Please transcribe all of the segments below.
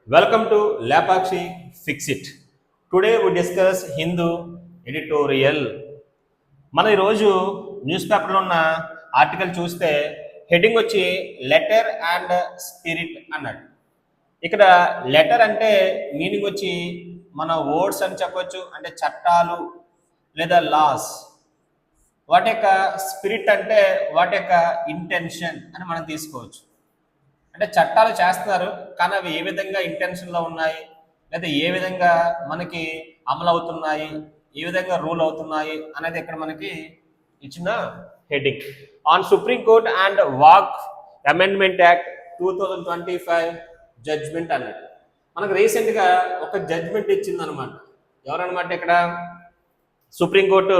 Welcome to Lapakshi Fix It. Today we discuss Hindu editorial. మన ఈరోజు news పేపర్లో ఉన్న ఆర్టికల్ చూస్తే హెడ్డింగ్ వచ్చి లెటర్ అండ్ స్పిరిట్ అన్నాడు. ఇక్కడ లెటర్ అంటే మీనింగ్ వచ్చి మన వర్డ్స్ అని చెప్పొచ్చు, అంటే చట్టాలు లేదా లాస్. వాటి యొక్క స్పిరిట్ అంటే వాటి యొక్క ఇంటెన్షన్ అని మనం తీసుకోవచ్చు. అంటే చట్టాలు చేస్తున్నారు కానీ అవి ఏ విధంగా ఇంటెన్షన్లో ఉన్నాయి, లేదా ఏ విధంగా మనకి అమలు అవుతున్నాయి, ఏ విధంగా రూల్ అవుతున్నాయి అనేది ఇక్కడ మనకి ఇచ్చిన heading. On supreme court and waqf amendment act 2025 judgment అన్నట్టు మనకు రీసెంట్గా ఒక జడ్జ్మెంట్ ఇచ్చింది అనమాట. ఎవరనమాట ఇక్కడ సుప్రీంకోర్టు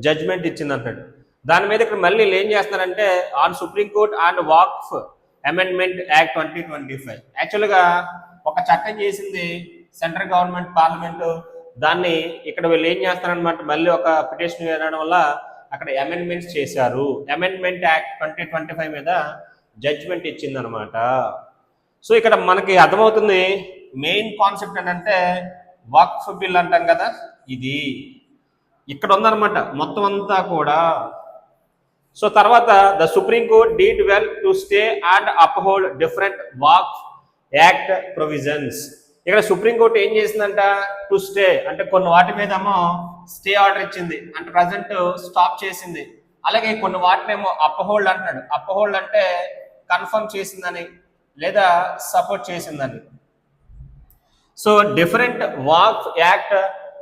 జడ్జ్మెంట్ ఇచ్చింది అన్నట్టు. దాని మీద ఇక్కడ మళ్ళీ ఏం చేస్తున్నారంటే on supreme court and waqf amendment act 2025. యాక్చువల్గా ఒక చట్టం చేసింది సెంట్రల్ గవర్నమెంట్ పార్లమెంటు, దాన్ని ఇక్కడ వీళ్ళు ఏం చేస్తారనమాట మళ్ళీ ఒక పిటిషన్ వేయడం వల్ల అక్కడ అమెండ్మెంట్స్ చేశారు. అమెండ్మెంట్ యాక్ట్ 2025 మీద జడ్జ్మెంట్ ఇచ్చింది అనమాట. సో ఇక్కడ మనకి అర్థమవుతుంది మెయిన్ కాన్సెప్ట్ ఏంటంటే వక్ఫ్ బిల్ అంటాం కదా, ఇది ఇక్కడ ఉందన్నమాట మొత్తం అంతా కూడా. సో తర్వాత the supreme court did well to stay and uphold different Waqf act provisions. ఇక్కడ సుప్రీంకోర్టు ఏం చేసిందంట, టు స్టే అంటే కొన్ని వాటి మీదేమో స్టే ఆర్డర్ ఇచ్చింది, అంటే ప్రజెంట్ స్టాప్ చేసింది. అలాగే కొన్ని వాటినేమో అప్హోల్డ్ అంటున్నాడు. అప్హోల్డ్ అంటే కన్ఫర్మ్ చేసిందని లేదా సపోర్ట్ చేసిందని. So different Waqf act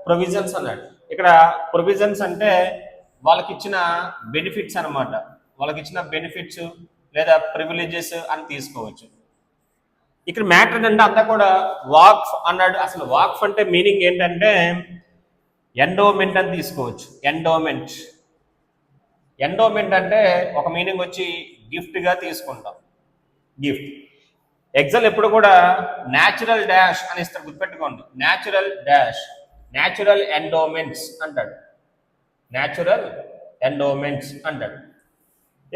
provisions అన్నాడు. ఇక్కడ ప్రొవిజన్స్ అంటే వాళ్ళకి ఇచ్చిన బెనిఫిట్స్ అనమాట, వాళ్ళకి ఇచ్చిన బెనిఫిట్స్ లేదా ప్రివిలేజెస్ అని తీసుకోవచ్చు. ఇక్కడ మ్యాటర్ ఏంటంటే అంతా కూడా వాక్ఫ్ అన్నాడు. అసలు వాక్ఫ్ అంటే మీనింగ్ ఏంటంటే ఎండోమెంట్ అని తీసుకోవచ్చు. ఎండోమెంట్ ఎండోమెంట్ అంటే ఒక మీనింగ్ వచ్చి గిఫ్ట్గా తీసుకుంటాం, గిఫ్ట్. ఎగ్జామ్ ఎప్పుడు కూడా న్యాచురల్ డాష్ అని ఇస్తారు, గుర్తుపెట్టుకోండి. న్యాచురల్ డాష్, న్యాచురల్ ఎండోమెంట్స్ అంటాడు, న్యాచురల్ ఎండోమెంట్స్ అంటాడు.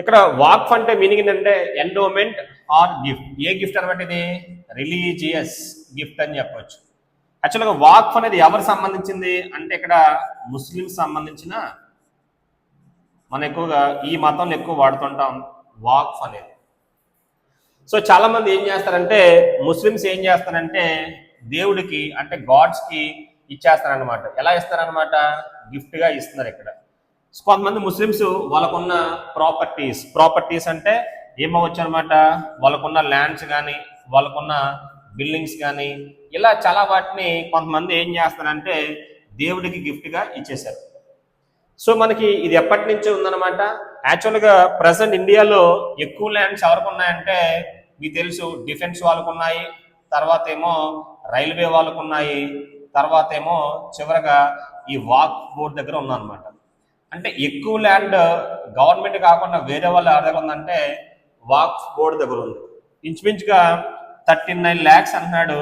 ఇక్కడ వాక్ఫ్ అంటే మీనింగ్ ఏంటంటే ఎండోమెంట్ ఆర్ గిఫ్ట్. ఏ గిఫ్ట్ అనమాట ఇది? రిలీజియస్ గిఫ్ట్ అని చెప్పవచ్చు. యాక్చువల్గా వాక్ఫ్ అనేది ఎవరు సంబంధించింది అంటే ఇక్కడ ముస్లిమ్స్ సంబంధించిన, మనం ఎక్కువగా ఈ మతంలో ఎక్కువ వాడుతుంటాం వాక్ఫ్ అనేది. సో చాలా మంది ఏం చేస్తారంటే ముస్లిమ్స్ ఏం చేస్తారంటే దేవుడికి అంటే గాడ్స్కి ఇచ్చేస్తారనమాట. ఎలా ఇస్తారనమాట? గిఫ్ట్గా ఇస్తున్నారు ఇక్కడ. కొంతమంది ముస్లిమ్స్ వాళ్ళకున్న ప్రాపర్టీస్ అంటే ఏమవచ్చు అనమాట, వాళ్ళకున్న ల్యాండ్స్ కానీ వాళ్ళకున్న బిల్డింగ్స్ కానీ ఇలా చాలా వాటిని కొంతమంది ఏం చేస్తారంటే దేవుడికి గిఫ్ట్గా ఇచ్చేశారు. సో మనకి ఇది ఎప్పటి నుంచి ఉందన్నమాట. యాక్చువల్గా ప్రజెంట్ ఇండియాలో ఎక్కువ ల్యాండ్స్ ఎవరికి ఉన్నాయంటే మీకు తెలుసు, డిఫెన్స్ వాళ్ళకు ఉన్నాయి, తర్వాత ఏమో రైల్వే వాళ్ళకు ఉన్నాయి, తర్వాత ఏమో చివరగా ఈ వాక్ బోర్డ్ దగ్గర ఉందన్నమాట. అంటే ఎక్కువ ల్యాండ్ గవర్నమెంట్ కాకుండా వేరే వాళ్ళు ఎవరి దగ్గర ఉందంటే వాక్ బోర్డు దగ్గర ఉంది. ఇంచుమించుగా 39 lakhs అంటున్నాడు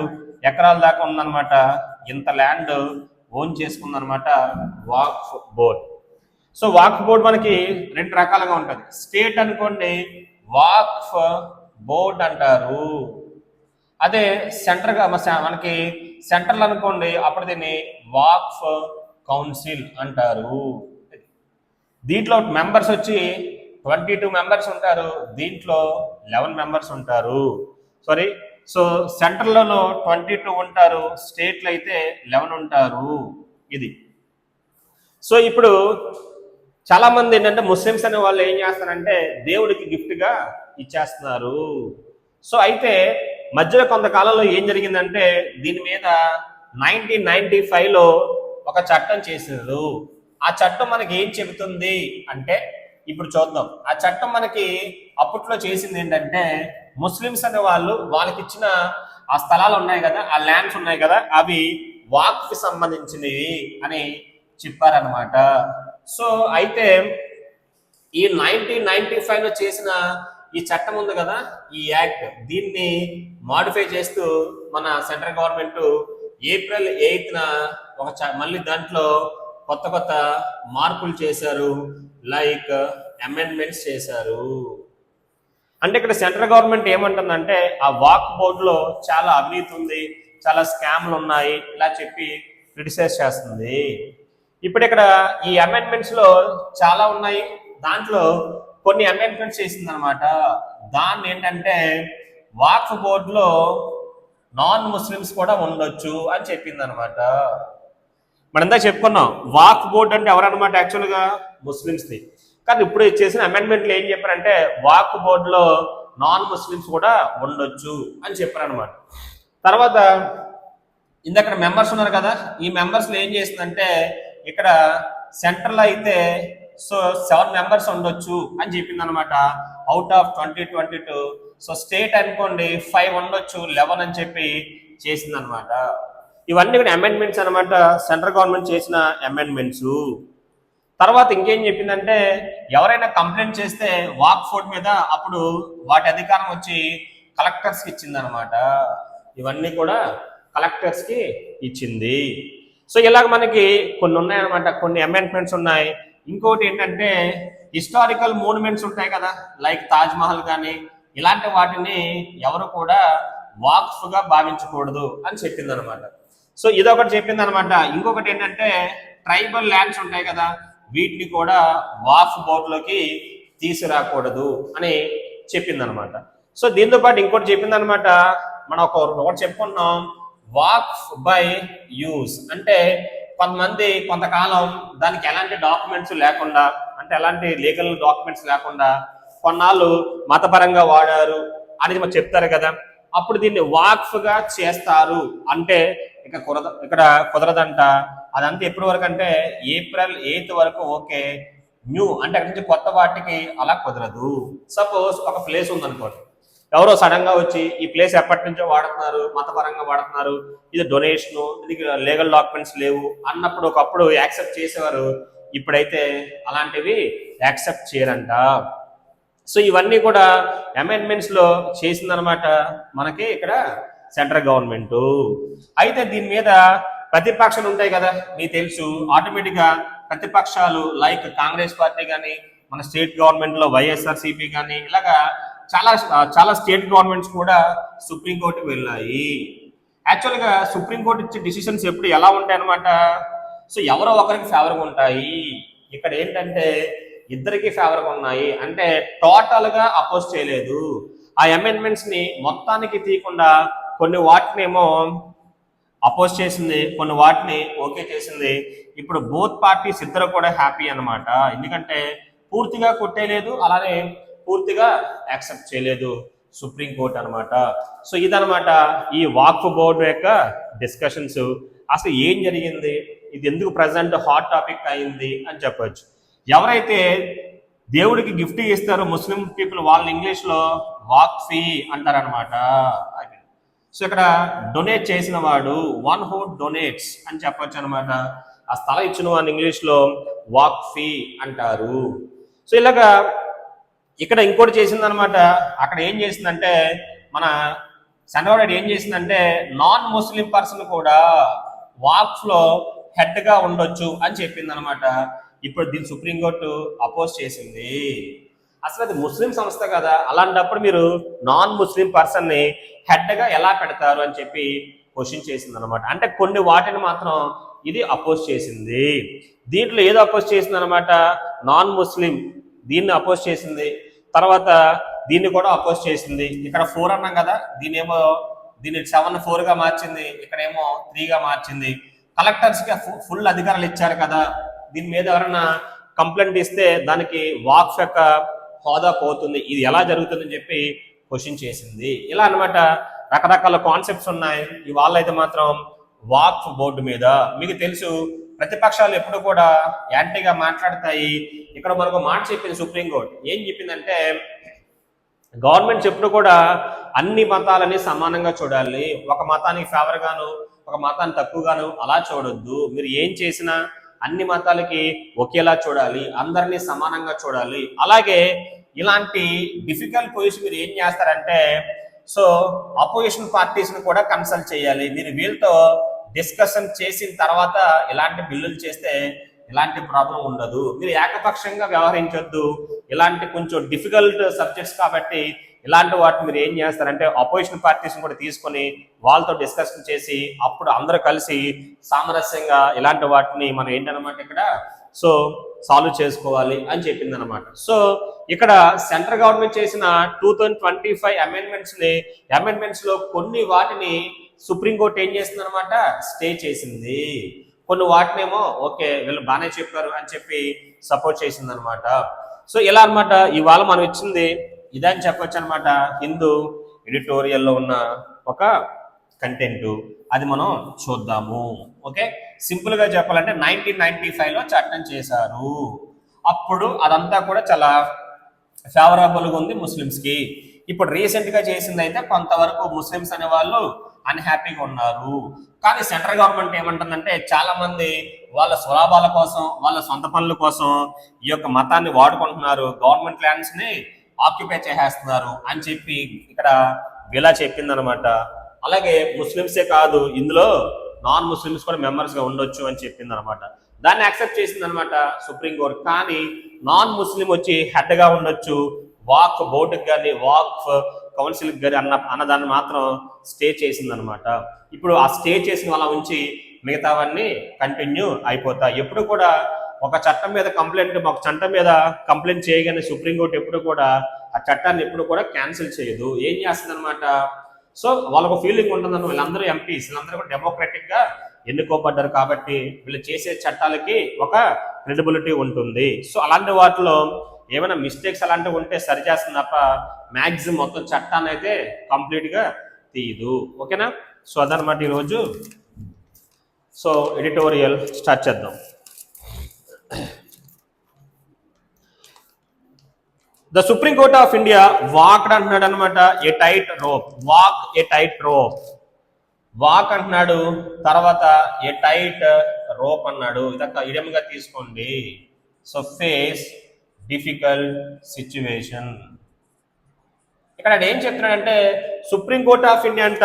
ఎకరాల దాకా ఉందన్నమాట. ఇంత ల్యాండ్ ఓన్ చేసుకుందనమాట Waqf board. So Waqf board మనకి రెండు రకాలుగా ఉంటుంది. స్టేట్ అనుకోండి వాక్ బోర్డ్ అంటారు, అదే సెంటర్గా మనకి సెంట్రల్ అనుకోండి అప్పుడు దీన్ని వాక్ కౌన్సిల్ అంటారు. దీంట్లో మెంబర్స్ వచ్చి 22 మెంబర్స్ ఉంటారు, దీంట్లో 11 మెంబర్స్ ఉంటారు. సో సెంట్రల్లో 22 ఉంటారు, స్టేట్లో అయితే 11 ఉంటారు. ఇది. సో ఇప్పుడు చాలా మంది ఏంటంటే ముస్లిమ్స్ అనే వాళ్ళు ఏం చేస్తారంటే దేవుడికి గిఫ్ట్గా ఇచ్చేస్తున్నారు. సో అయితే మధ్యలో కొంతకాలంలో ఏం జరిగిందంటే దీని మీద 1995లో ఒక చట్టం చేశారు. ఆ చట్టం మనకి ఏం చెబుతుంది అంటే ఇప్పుడు చూద్దాం. ఆ చట్టం మనకి అప్పట్లో చేసింది ఏంటంటే ముస్లిమ్స్ అనే వాళ్ళు వాళ్ళకి ఇచ్చిన ఆ స్థలాలు ఉన్నాయి కదా, ఆ ల్యాండ్స్ ఉన్నాయి కదా, అవి వాక్కి సంబంధించినవి అని చెప్పారనమాట. సో అయితే ఈ 1995లో చేసిన ఈ చట్టం ఉంది కదా, ఈ యాక్ట్, దీన్ని మాడిఫై చేస్తూ మన సెంట్రల్ గవర్నమెంట్ April 8న మళ్ళీ దాంట్లో కొత్త మార్పులు చేశారు, లైక్ అమెండ్మెంట్స్ చేశారు. అంటే ఇక్కడ సెంట్రల్ గవర్నమెంట్ ఏమంటుందంటే ఆ వాక్ బోర్డులో చాలా అవినీతి ఉంది, చాలా స్కామ్లు ఉన్నాయి ఇలా చెప్పి క్రిటిసైజ్ చేస్తుంది. ఇప్పుడు ఇక్కడ ఈ అమెండ్మెంట్స్ లో చాలా ఉన్నాయి, దాంట్లో కొన్ని అమెండ్మెంట్స్ చేసింది అనమాట. దాన్ని ఏంటంటే వాక్ఫ్ బోర్డులో నాన్ ముస్లిమ్స్ కూడా ఉండొచ్చు అని చెప్పింది అనమాట. మనం ఇందాక చెప్పుకున్నాం వాక్ఫ్ బోర్డు అంటే ఎవరన్నమాట, యాక్చువల్గా ముస్లిమ్స్ది. కానీ ఇప్పుడు చేసిన అమెండ్మెంట్లు ఏం చెప్పారంటే వాక్ఫ్ బోర్డులో నాన్ ముస్లిమ్స్ కూడా ఉండొచ్చు అని చెప్పారనమాట. తర్వాత ఇందక్కడ మెంబర్స్ ఉన్నారు కదా, ఈ మెంబర్స్లో ఏం చేసిందంటే ఇక్కడ సెంట్రల్ అయితే సో 7 మెంబర్స్ ఉండొచ్చు అని చెప్పింది అనమాట అవుట్ ఆఫ్ 2022. సో స్టేట్ అనుకోండి 5 ఉండొచ్చు, 11 అని చెప్పి చేసింది అనమాట. ఇవన్నీ కూడా అమెండ్మెంట్స్ అనమాట, సెంట్రల్ గవర్నమెంట్ చేసిన అమెండ్మెంట్స్. తర్వాత ఇంకేం చెప్పిందంటే ఎవరైనా కంప్లైంట్ చేస్తే వాక్ ఫోర్డ్ మీద అప్పుడు వాటి అధికారం వచ్చి కలెక్టర్స్కి ఇచ్చింది అనమాట. ఇవన్నీ కూడా కలెక్టర్స్కి ఇచ్చింది. సో ఇలాగ మనకి కొన్ని ఉన్నాయన్నమాట, కొన్ని అమెండ్మెంట్స్ ఉన్నాయి. ఇంకోటి ఏంటంటే హిస్టారికల్ మోన్యుమెంట్స్ ఉంటాయి కదా, లైక్ తాజ్ మహల్ కానీ ఇలాంటి వాటిని ఎవరు కూడా వాక్ఫ్గా భావించకూడదు అని చెప్పింది అనమాట. సో ఇదొకటి చెప్పింది అనమాట. ఇంకొకటి ఏంటంటే ట్రైబల్ ల్యాండ్స్ ఉంటాయి కదా, వీటిని కూడా వాక్ఫ్ బోర్డులోకి తీసుకురాకూడదు అని చెప్పింది అనమాట. సో దీంతో పాటు ఇంకోటి చెప్పింది అనమాట, మనం ఒకటి చెప్పుకున్నాం వాక్ఫ్ బై యూజ్. అంటే కొంతమంది కొంతకాలం దానికి ఎలాంటి డాక్యుమెంట్స్ లేకుండా, అంటే ఎలాంటి లీగల్ డాక్యుమెంట్స్ లేకుండా కొన్నాళ్ళు మతపరంగా వాడారు అనేది మనం చెప్తారు కదా, అప్పుడు దీన్ని వాక్ఫ్గా చేస్తారు. అంటే ఇక్కడ కుదరదంట. అదంతా ఎప్పటి వరకు అంటే ఏప్రిల్ 8 వరకు ఓకే, న్యూ అంటే అక్కడి నుంచి కొత్త వాటికి అలా కుదరదు. సపోజ్ ఒక ప్లేస్ ఉందనుకోండి, ఎవరో సడన్ గా వచ్చి ఈ ప్లేస్ ఎప్పటి నుంచో వాడుతున్నారు, మతపరంగా వాడుతున్నారు, ఇది డొనేషను, ఇది లీగల్ డాక్యుమెంట్స్ లేవు అన్నప్పుడు ఒకప్పుడు యాక్సెప్ట్ చేసేవారు, ఇప్పుడైతే అలాంటివి యాక్సెప్ట్ చేయరంట. సో ఇవన్నీ కూడా అమెండ్మెంట్స్ లో చేసిందనమాట మనకి ఇక్కడ సెంట్రల్ గవర్నమెంట్. అయితే దీని మీద ప్రతిపక్షాలు ఉంటాయి కదా, మీకు తెలుసు ఆటోమేటిక్ గా ప్రతిపక్షాలు లైక్ కాంగ్రెస్ పార్టీ కానీ, మన స్టేట్ గవర్నమెంట్ లో వైఎస్ఆర్సీపీ కానీ, ఇలాగా చాలా స్టేట్ గవర్నమెంట్స్ కూడా సుప్రీంకోర్టుకి వెళ్ళాయి. యాక్చువల్గా సుప్రీంకోర్టు ఇచ్చే డిసిషన్స్ ఎప్పుడు ఎలా ఉంటాయి అనమాట, సో ఎవరో ఒకరికి ఫేవర్గా ఉంటాయి. ఇక్కడ ఏంటంటే ఇద్దరికి ఫేవర్గా ఉన్నాయి, అంటే టోటల్ గా అపోజ్ చేయలేదు. ఆ అమెండ్మెంట్స్ ని మొత్తానికి తీయకుండా కొన్ని వాటినేమో అపోజ్ చేసింది, కొన్ని వాటిని ఓకే చేసింది. ఇప్పుడు బోత్ పార్టీస్ ఇద్దరు కూడా హ్యాపీ అనమాట, ఎందుకంటే పూర్తిగా కొట్టేయలేదు, అలానే పూర్తిగా యాక్సెప్ట్ చేయలేదు సుప్రీంకోర్టు అనమాట. సో ఇదనమాట ఈ వాక్ఫ్ బోర్డు యొక్క డిస్కషన్స్. అసలు ఏం జరిగింది, ఇది ఎందుకు ప్రజెంట్ హాట్ టాపిక్ అయింది అని చెప్పొచ్చు. ఎవరైతే దేవుడికి గిఫ్ట్ ఇస్తారో ముస్లిం పీపుల్, వాళ్ళని ఇంగ్లీష్లో వాక్ఫీ అంటారనమాట. సో ఇక్కడ డొనేట్ చేసిన వాడు, వన్ హూ డొనేట్స్ అని చెప్పొచ్చు అనమాట. ఆ స్థలం ఇచ్చిన వాడిని ఇంగ్లీష్లో వాక్ఫీ అంటారు. సో ఇలాగా ఇక్కడ ఇంకోటి చేసిందనమాట. అక్కడ ఏం చేసిందంటే మన సెంట్రల్ గవర్నమెంట్ ఏం చేసిందంటే నాన్ ముస్లిం పర్సన్ కూడా వాక్ఫ్ లో హెడ్ గా ఉండొచ్చు అని చెప్పింది అనమాట. ఇప్పుడు దీన్ని సుప్రీంకోర్టు అపోజ్ చేసింది. అసలు అది ముస్లిం సంస్థ కదా, అలాంటప్పుడు మీరు నాన్ ముస్లిం పర్సన్ ని హెడ్ గా ఎలా పెడతారు అని చెప్పి క్వశ్చన్ చేసింది అనమాట. అంటే కొన్ని వాటిని మాత్రం ఇది అపోజ్ చేసింది. దీంట్లో ఏదో అపోజ్ చేసింది అనమాట, నాన్ ముస్లిం దీన్ని అపోజ్ చేసింది, తర్వాత దీన్ని కూడా అపోజ్ చేసింది. ఇక్కడ 4 అన్నాం కదా, దీన్ని 7-4 గా మార్చింది, ఇక్కడేమో 3 గా మార్చింది. కలెక్టర్స్ కి ఫుల్ అధికారాలు ఇచ్చారు కదా, దీని మీద ఎవరైనా కంప్లైంట్ ఇస్తే దానికి వాక్ఫ్ యొక్క హోదా పోతుంది, ఇది ఎలా జరుగుతుందని చెప్పి క్వశ్చన్ చేసింది. ఇలా అన్నమాట రకరకాల కాన్సెప్ట్స్ ఉన్నాయి. ఇవాళ అయితే మాత్రం వాక్ఫ్ బోర్డు మీద మీకు తెలుసు ప్రతిపక్షాలు ఎప్పుడు కూడా యాంటీగా మాట్లాడతాయి. ఇక్కడ మనకు మాట చెప్పింది సుప్రీంకోర్టు, ఏం చెప్పిందంటే గవర్నమెంట్స్ ఎప్పుడు కూడా అన్ని మతాలని సమానంగా చూడాలి, ఒక మతానికి ఫేవర్ గాను ఒక మతాన్ని తక్కువగాను అలా చూడొద్దు. మీరు ఏం చేసినా అన్ని మతాలకి ఒకేలా చూడాలి, అందరినీ సమానంగా చూడాలి. అలాగే ఇలాంటి డిఫికల్ట్ పొజిషన్ మీరు ఏం చేస్తారంటే సో అపోజిషన్ పార్టీస్ని కూడా కన్సల్ట్ చేయాలి. మీరు వీళ్ళతో డిస్కషన్ చేసిన తర్వాత ఇలాంటి బిల్లులు చేస్తే ఇలాంటి ప్రాబ్లం ఉండదు. మీరు ఏకపక్షంగా వ్యవహరించొద్దు. ఇలాంటి కొంచెం డిఫికల్ట్ సబ్జెక్ట్స్ కాబట్టి ఇలాంటి వాటిని మీరు ఏం చేస్తారంటే అపోజిషన్ పార్టీస్ని కూడా తీసుకొని వాళ్ళతో డిస్కషన్ చేసి అప్పుడు అందరూ కలిసి సామరస్యంగా ఇలాంటి వాటిని మనం ఏంటనమాట ఇక్కడ సో సాల్వ్ చేసుకోవాలి అని చెప్పింది అనమాట. సో ఇక్కడ సెంట్రల్ గవర్నమెంట్ చేసిన 2025 అమెండ్మెంట్స్ లో కొన్ని వాటిని సుప్రీంకోర్టు ఏం చేసింది అనమాట, స్టే చేసింది. కొన్ని వాటినేమో ఓకే వీళ్ళు బాగానే చెప్పారు అని చెప్పి సపోర్ట్ చేసింది అనమాట. సో ఇలా అనమాట ఇవాళ మనం ఇచ్చింది ఇదని చెప్పొచ్చు అనమాట. హిందూ ఎడిటోరియల్లో ఉన్న ఒక కంటెంట్ అది మనం చూద్దాము. ఓకే, సింపుల్ గా చెప్పాలంటే 1995లో చట్టం చేశారు. అప్పుడు అదంతా కూడా చాలా ఫేవరబుల్గా ఉంది ముస్లిమ్స్ కి. ఇప్పుడు రీసెంట్ గా చేసింది అయితే కొంతవరకు ముస్లిమ్స్ అనే వాళ్ళు అన్హ్యాపీగా ఉన్నారు. కానీ సెంట్రల్ గవర్నమెంట్ ఏమంటుందంటే చాలా మంది వాళ్ళ స్వలాభాల కోసం వాళ్ళ సొంత పనుల కోసం ఈ యొక్క మతాన్ని వాడుకుంటున్నారు, గవర్నమెంట్ ల్యాండ్స్ ని ఆక్యుపై చేసేస్తున్నారు అని చెప్పి ఇక్కడ ఇలా చెప్పింది అనమాట. అలాగే ముస్లిమ్సే కాదు ఇందులో నాన్ ముస్లిమ్స్ కూడా మెంబర్స్ గా ఉండొచ్చు అని చెప్పింది అనమాట. దాన్ని యాక్సెప్ట్ చేసింది అనమాట సుప్రీంకోర్టు. కానీ నాన్ ముస్లిం వచ్చి హెడ్ గా ఉండొచ్చు, వాక్ బోర్డుకి కానీ వాక్ కౌన్సిల్కి కానీ అన్నదాన్ని మాత్రం స్టే చేసింది అనమాట. ఇప్పుడు ఆ స్టే చేసిన వాళ్ళ ఉంచి మిగతావన్నీ కంటిన్యూ అయిపోతాయి. ఎప్పుడు కూడా ఒక చట్టం మీద కంప్లైంట్ చేయగానే సుప్రీంకోర్టు ఎప్పుడు కూడా ఆ చట్టాన్ని ఎప్పుడు కూడా క్యాన్సిల్ చేయదు. ఏం చేస్తుంది అనమాట, సో వాళ్ళకు ఫీలింగ్ ఉంటుందన్న వీళ్ళందరూ ఎంపీస్ వీళ్ళందరూ కూడా డెమోక్రటిక్ గా ఎన్నుకోబడ్డారు కాబట్టి వీళ్ళు చేసే చట్టాలకి ఒక క్రెడిబిలిటీ ఉంటుంది. సో అలాంటి వాటిలో ఏమైనా మిస్టేక్స్ అలాంటివి ఉంటే సరి చేస్తుంది తప్ప మ్యాక్సిమం మొత్తం చట్టాన్ని అయితే కంప్లీట్ గా తీయదు. ఓకేనా, సో అదనమాట ఈరోజు. సో ఎడిటోరియల్ స్టార్ట్ చేద్దాం. The supreme court of India walked అంటున్నాడు అనమాట ఏ టైట్ రోప్. వాక్ అంటున్నాడు, తర్వాత ఏ టైట్ రోప్ అన్నాడు. ఇదొక ఇడియంగా తీసుకోండి. So face difficult situation. ఇక్కడ ఏం చెప్తున్నాడంటే సుప్రీం కోర్ట్ ఆఫ్ ఇండియా అంట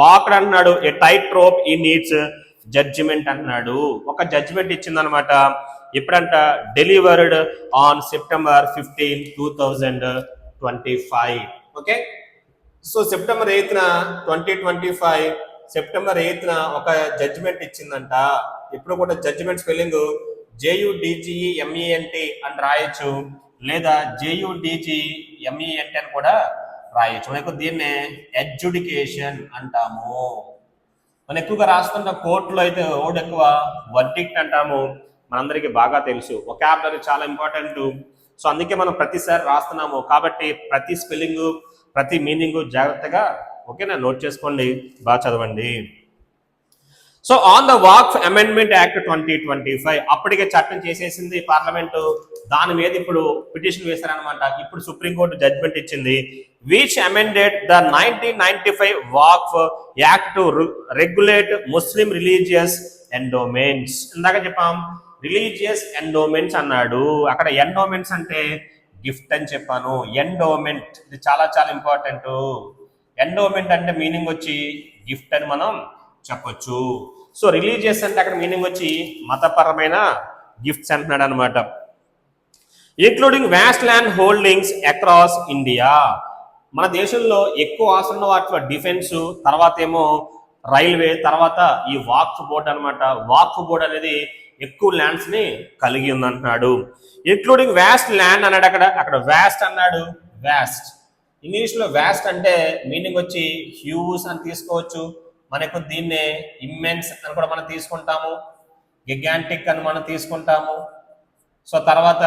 వాక్డ్ అంటున్నాడు, ఏ టైట్ రోప్ ఈ నీడ్స్ జడ్జిమెంట్ అంటున్నాడు. ఒక జడ్జిమెంట్ ఇచ్చిందనమాట. ఎప్పుడంట, delivered on September 15, 2025. Okay, so September 8న 2025 September 8న ఒక జడ్జిమెంట్ ఇచ్చిందంట. ఇప్పుడు కూడా జడ్జిమెంట్ స్పెల్లింగ్ JUDGEMENT అని రాయొచ్చు, లేదా JUDGMENT అని కూడా రాయొచ్చు. మనకు దీన్నే ఎడ్యుడికేషన్ అంటాము. మనం ఎక్కువగా రాస్తుంటాం కోర్టులో అయితే ఓడ్ ఎక్కువ వర్డిక్ట్ అంటాము. మనందరికీ బాగా తెలుసు, వొకాబులరీ చాలా ఇంపార్టెంట్. సో అందుకే మనం ప్రతిసారి రాస్తున్నాము కాబట్టి ప్రతి స్పెల్లింగ్ ప్రతి మీనింగ్ జాగ్రత్తగా ఓకేనా నోట్ చేసుకోండి, బాగా చదవండి. So on the Waqf amendment act 2025 అప్పటికే చట్టం చేసేసింది పార్లమెంటు. దాని మీద ఇప్పుడు పిటిషన్ వేశారనమాట. ఇప్పుడు సుప్రీంకోర్టు జడ్జ్మెంట్ ఇచ్చింది. Which amended the 1995 walk act to regulate Muslim religious endowments. ఇందాక చెప్పాం రిలీజియస్ ఎండోమెంట్స్ అన్నాడు. అక్కడ ఎండోమెంట్స్ అంటే గిఫ్ట్ అని చెప్పాను. ఎండోమెంట్ ఇది చాలా చాలా ఇంపార్టెంట్. ఎండోమెంట్ అంటే మీనింగ్ వచ్చి గిఫ్ట్ అని మనం చెప్పొచ్చు. సో రిలీజియస్ అంటే అక్కడ మీనింగ్ వచ్చి మతపరమైన గిఫ్ట్స్ అంటున్నాడు అనమాట. Including vast land holdings across India. మన దేశంలో ఎక్కువ ఆస్తున్న వాటిలో డిఫెన్స్, తర్వాత ఏమో రైల్వే, తర్వాత ఈ వాక్ఫ్ బోర్డ్ అనమాట. వాక్ఫ్ బోర్డ్ అనేది ఎక్కువ ల్యాండ్స్ ని కలిగి ఉందంటున్నాడు. ఇంక్లూడింగ్ వ్యాస్ట్ ల్యాండ్ అన్నాడు. అక్కడ వ్యాస్ట్ అన్నాడు. వ్యాస్ట్ ఇంగ్లీష్ లో వ్యాస్ట్ అంటే మీనింగ్ వచ్చి హ్యూజ్ అని తీసుకోవచ్చు. మనకు దీన్నే ఇమ్మెన్స్ అని కూడా మనం తీసుకుంటాము, గిగాంటిక్ అని మనం తీసుకుంటాము. సో తర్వాత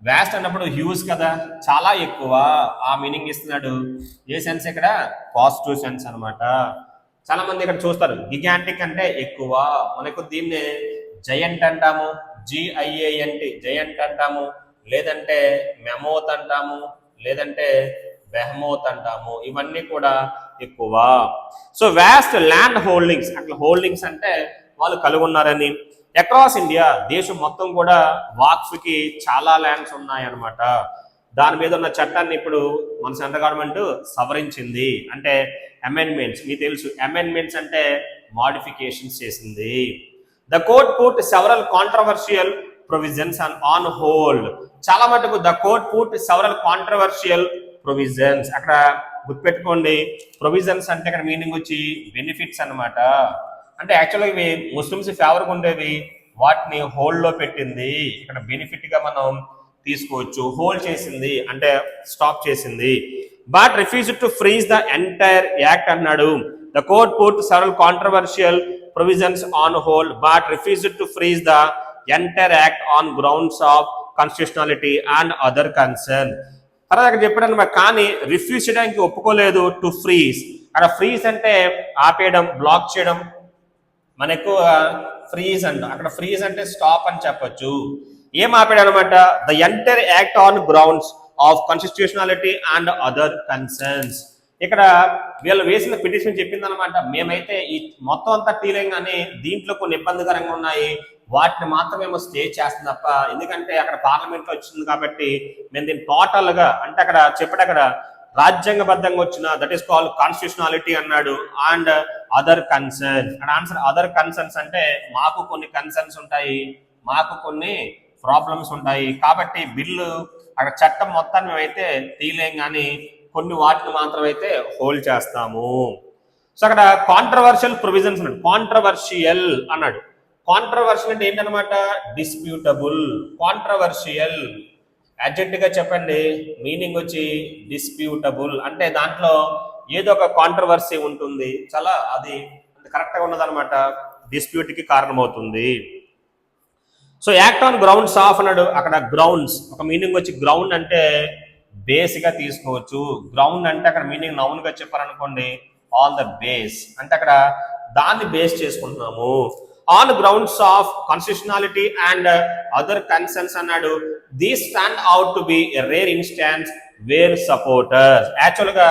వ్యాస్ట్ అన్నప్పుడు హ్యూజ్ కదా, చాలా ఎక్కువ ఆ మీనింగ్ ఇస్తున్నాడు. ఏ సెన్స్ ఇక్కడ పాజిటివ్ సెన్స్ అనమాట. చాలా మంది ఇక్కడ చూస్తారు గిగాంటిక్ అంటే ఎక్కువ. మనకు దీన్నే జయంట్ అంటాము, GIANT జయంట్ అంటాము, లేదంటే మెమోత్ అంటాము, లేదంటే బెహమోత్ అంటాము. ఇవన్నీ కూడా ఎక్కువ. సో వ్యాస్ట్ ల్యాండ్ హోల్డింగ్స్, అట్లా హోల్డింగ్స్ అంటే వాళ్ళు కలిగి ఉన్నారని. అక్రాస్ ఇండియా దేశం మొత్తం కూడా వాక్ఫ్ కి చాలా ల్యాండ్స్ ఉన్నాయన్నమాట. దాని మీద ఉన్న చట్టాన్ని ఇప్పుడు మన సెంట్రల్ గవర్నమెంట్ సవరించింది. అంటే అమెండ్మెంట్స్, మీకు తెలుసు అమెండ్మెంట్స్ అంటే మోడిఫికేషన్స్ చేసింది. The court put several controversial provisions on hold. చాలా మటుకు the court put several controversial provisions. అక్కడ గుర్తుపెట్టుకోండి, ప్రొవిజన్స్ అంటే అక్కడ మీనింగ్ వచ్చి బెనిఫిట్స్ అన్నమాట. అంటే యాక్చువల్గా ఇవి ముస్లిమ్స్ ఫేవర్గా ఉండేవి, వాటిని హోల్డ్ లో పెట్టింది. ఇక్కడ బెనిఫిట్ గా మనం తీసుకోవచ్చు. హోల్డ్ చేసింది అంటే స్టాప్ చేసింది. But refused to freeze the entire act అన్నాడు. The court put several controversial provisions on hold but refused to freeze the entire act on grounds of constitutionality and other concern. తర్వాత అక్కడ చెప్పాడు కానీ refuse చేయడానికి ఒప్పుకోలేదు. To freeze, అక్కడ freeze అంటే ఆపేయడం, బ్లాక్ చేయడం. మన ఎక్కువ ఫ్రీజ్ అంట, అక్కడ ఫ్రీజ్ అంటే స్టాప్ అని చెప్పొచ్చు. ఏం ఆపాడు అనమాట? The entire act on grounds of constitutionality and other concerns. ఇక్కడ వీళ్ళు వేసిన పిటిషన్ చెప్పింది అనమాట, మేమైతే ఈ మొత్తం అంతా టీలింగ్ అని దీంట్లో కొన్ని ఇబ్బందికరంగా ఉన్నాయి, వాటిని మాత్రమే స్టే చేస్తుంది తప్ప, ఎందుకంటే అక్కడ పార్లమెంట్ లో వచ్చింది కాబట్టి మేము దీన్ని టోటల్ గా అంటే అక్కడ చెప్పాడు, అక్కడ రాజ్యాంగబద్ధంగా వచ్చిన దట్ ఈస్ కాల్డ్ కాన్స్టిట్యూషనాలిటీ అన్నాడు. అండ్ అదర్ కన్సర్న్స్, అక్కడ ఆన్సర్ అదర్ కన్సర్న్స్ అంటే మాకు కొన్ని కన్సర్న్స్ ఉంటాయి, మాకు కొన్ని ప్రాబ్లమ్స్ ఉంటాయి, కాబట్టి బిల్లు అక్కడ చట్టం మొత్తాన్ని మేమైతే తీయలేం కానీ కొన్ని వాటిని మాత్రం అయితే హోల్డ్ చేస్తాము. సో అక్కడ కాంట్రవర్షియల్ ప్రొవిజన్స్ అన్నాడు. కాంట్రవర్షియల్ అన్నాడు. కాంట్రవర్షియల్ అంటే ఏంటనమాట? డిస్ప్యూటబుల్. కాంట్రవర్షియల్ అడ్జెక్ట్ గా చెప్పండి, మీనింగ్ వచ్చి డిస్ప్యూటబుల్. అంటే దాంట్లో ఏదో ఒక కాంట్రవర్సీ ఉంటుంది, చాలా అది కరెక్ట్ గా ఉన్నదనమాట, డిస్ప్యూట్ కి కారణమవుతుంది. So act on grounds of అన్నాడు. అక్కడ గ్రౌండ్స్ ఒక మీనింగ్ వచ్చి గ్రౌండ్ అంటే బేస్ గా తీసుకోవచ్చు. గ్రౌండ్ అంటే అక్కడ మీనింగ్ నౌన్ గా చెప్పారనుకోండి, ఆన్ ద బేస్ అంటే అక్కడ దాన్ని బేస్ చేసుకుంటున్నాము. On grounds of constitutionality and other concerns అన్నాడు. These stand out to be a rare instance where supporters. Actual గా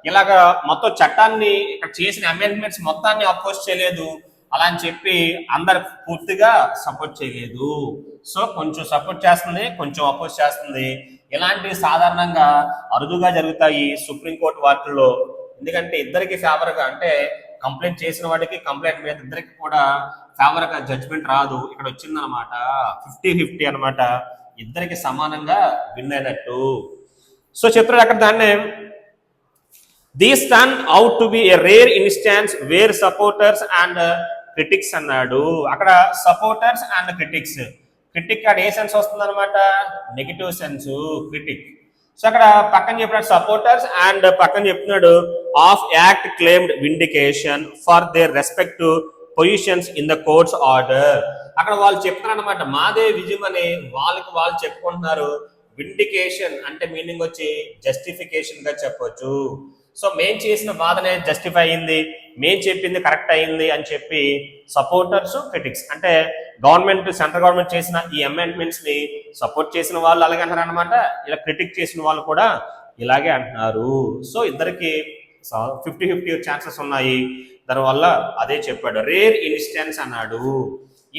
ఇలాగా మొత్తం చట్టాన్ని ఇక్కడ చేసిన అమెండ్మెంట్స్ మొత్తాన్ని అపోజ్ చేయలేదు, అలా అని చెప్పి అందరు పూర్తిగా సపోర్ట్ చేయలేదు. సో కొంచెం సపోర్ట్ చేస్తుంది, కొంచెం అపోజ్ చేస్తుంది. ఇలాంటివి సాధారణంగా అరుదుగా జరుగుతాయి సుప్రీంకోర్టు వాటిల్లో, ఎందుకంటే ఇద్దరికి ఫేవర్ గా అంటే కంప్లైంట్ చేసిన వాడికి కంప్లైంట్ మీద ఇద్దరికి కూడా ఫేవర్ గా జడ్జ్మెంట్ రాదు. ఇక్కడ వచ్చిందనమాట 50-50 అనమాట, ఇద్దరికి సమానంగా విన్ అయినట్టు. సో చెప్తాడు అక్కడ దాన్నే these stand out to be a rare instance where supporters and critics అన్నాడు. అక్కడ సపోర్టర్స్ అండ్ క్రిటిక్స్, క్రిటిక్ అక్కడ ఏ సెన్స్ వస్తుంది అనమాట? Negative sense critic. సో అక్కడ పక్కన చెప్పినాడు సపోర్టర్స్ అండ్ పక్కన చెప్తున్నాడు of act claimed vindication for their respective positions in the courts order. అక్కడ వాళ్ళు చెప్తున్నారు అనమాట, మాదే విజయం అని వాళ్ళకి వాళ్ళు చెప్పుకుంటున్నారు. విండికేషన్ అంటే మీనింగ్ వచ్చి జస్టిఫికేషన్ గా చెప్పొచ్చు. సో మేం చేసిన వాదనే జస్టిఫై అయింది, మేం చెప్పింది కరెక్ట్ అయింది అని చెప్పి సపోర్టర్స్ క్రిటిక్స్ అంటే గవర్నమెంట్ సెంట్రల్ గవర్నమెంట్ చేసిన ఈ అమెండ్మెంట్స్ ని సపోర్ట్ చేసిన వాళ్ళు అలాగే అంటారు అనమాట, ఇలా క్రిటిక్ చేసిన వాళ్ళు కూడా ఇలాగే అంటున్నారు. సో ఇద్దరికి 50-50 ఛాన్సెస్ ఉన్నాయి. దానివల్ల అదే చెప్పాడు. రేర్ ఇన్స్టాన్స్ అన్నాడు.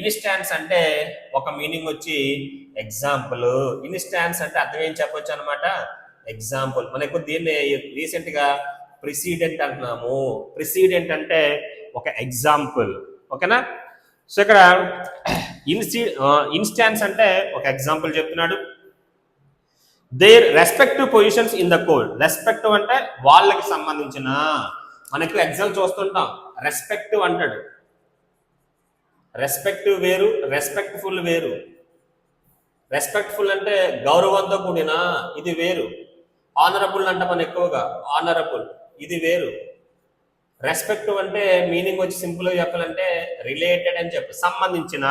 ఇన్స్టాన్స్ అంటే ఒక మీనింగ్ వచ్చి ఎగ్జాంపుల్. ఇన్స్టాన్స్ అంటే అర్థం ఏం చెప్పొచ్చు అనమాట? ఎగ్జాంపుల్. మనకు దీన్ని రీసెంట్ గా ప్రిసిడెంట్ అంటున్నాము. ప్రిసిడెంట్ అంటే ఒక ఎగ్జాంపుల్, ఓకేనా? సో ఇక్కడ ఇన్స్టాన్స్ అంటే ఒక ఎగ్జాంపుల్ చెప్తున్నాడు. Their respective positions in the court. Respective అంటే వాళ్ళకి సంబంధించిన, మనకు ఎగ్జాంపుల్ చూస్తుంటాం రెస్పెక్టివ్ అంటాడు. రెస్పెక్టివ్ వేరు, రెస్పెక్ట్ఫుల్ వేరు. రెస్పెక్ట్ఫుల్ అంటే గౌరవంతో కూడిన, ఇది వేరు. ఆనరబుల్ అంటే మన ఎక్కువగా ఆనరబుల్, ఇది వేరు. రెస్పెక్టివ్ అంటే మీనింగ్ వచ్చి సింపుల్ గా చెప్పాలంటే రిలేటెడ్ అని చెప్పి, సంబంధించిన.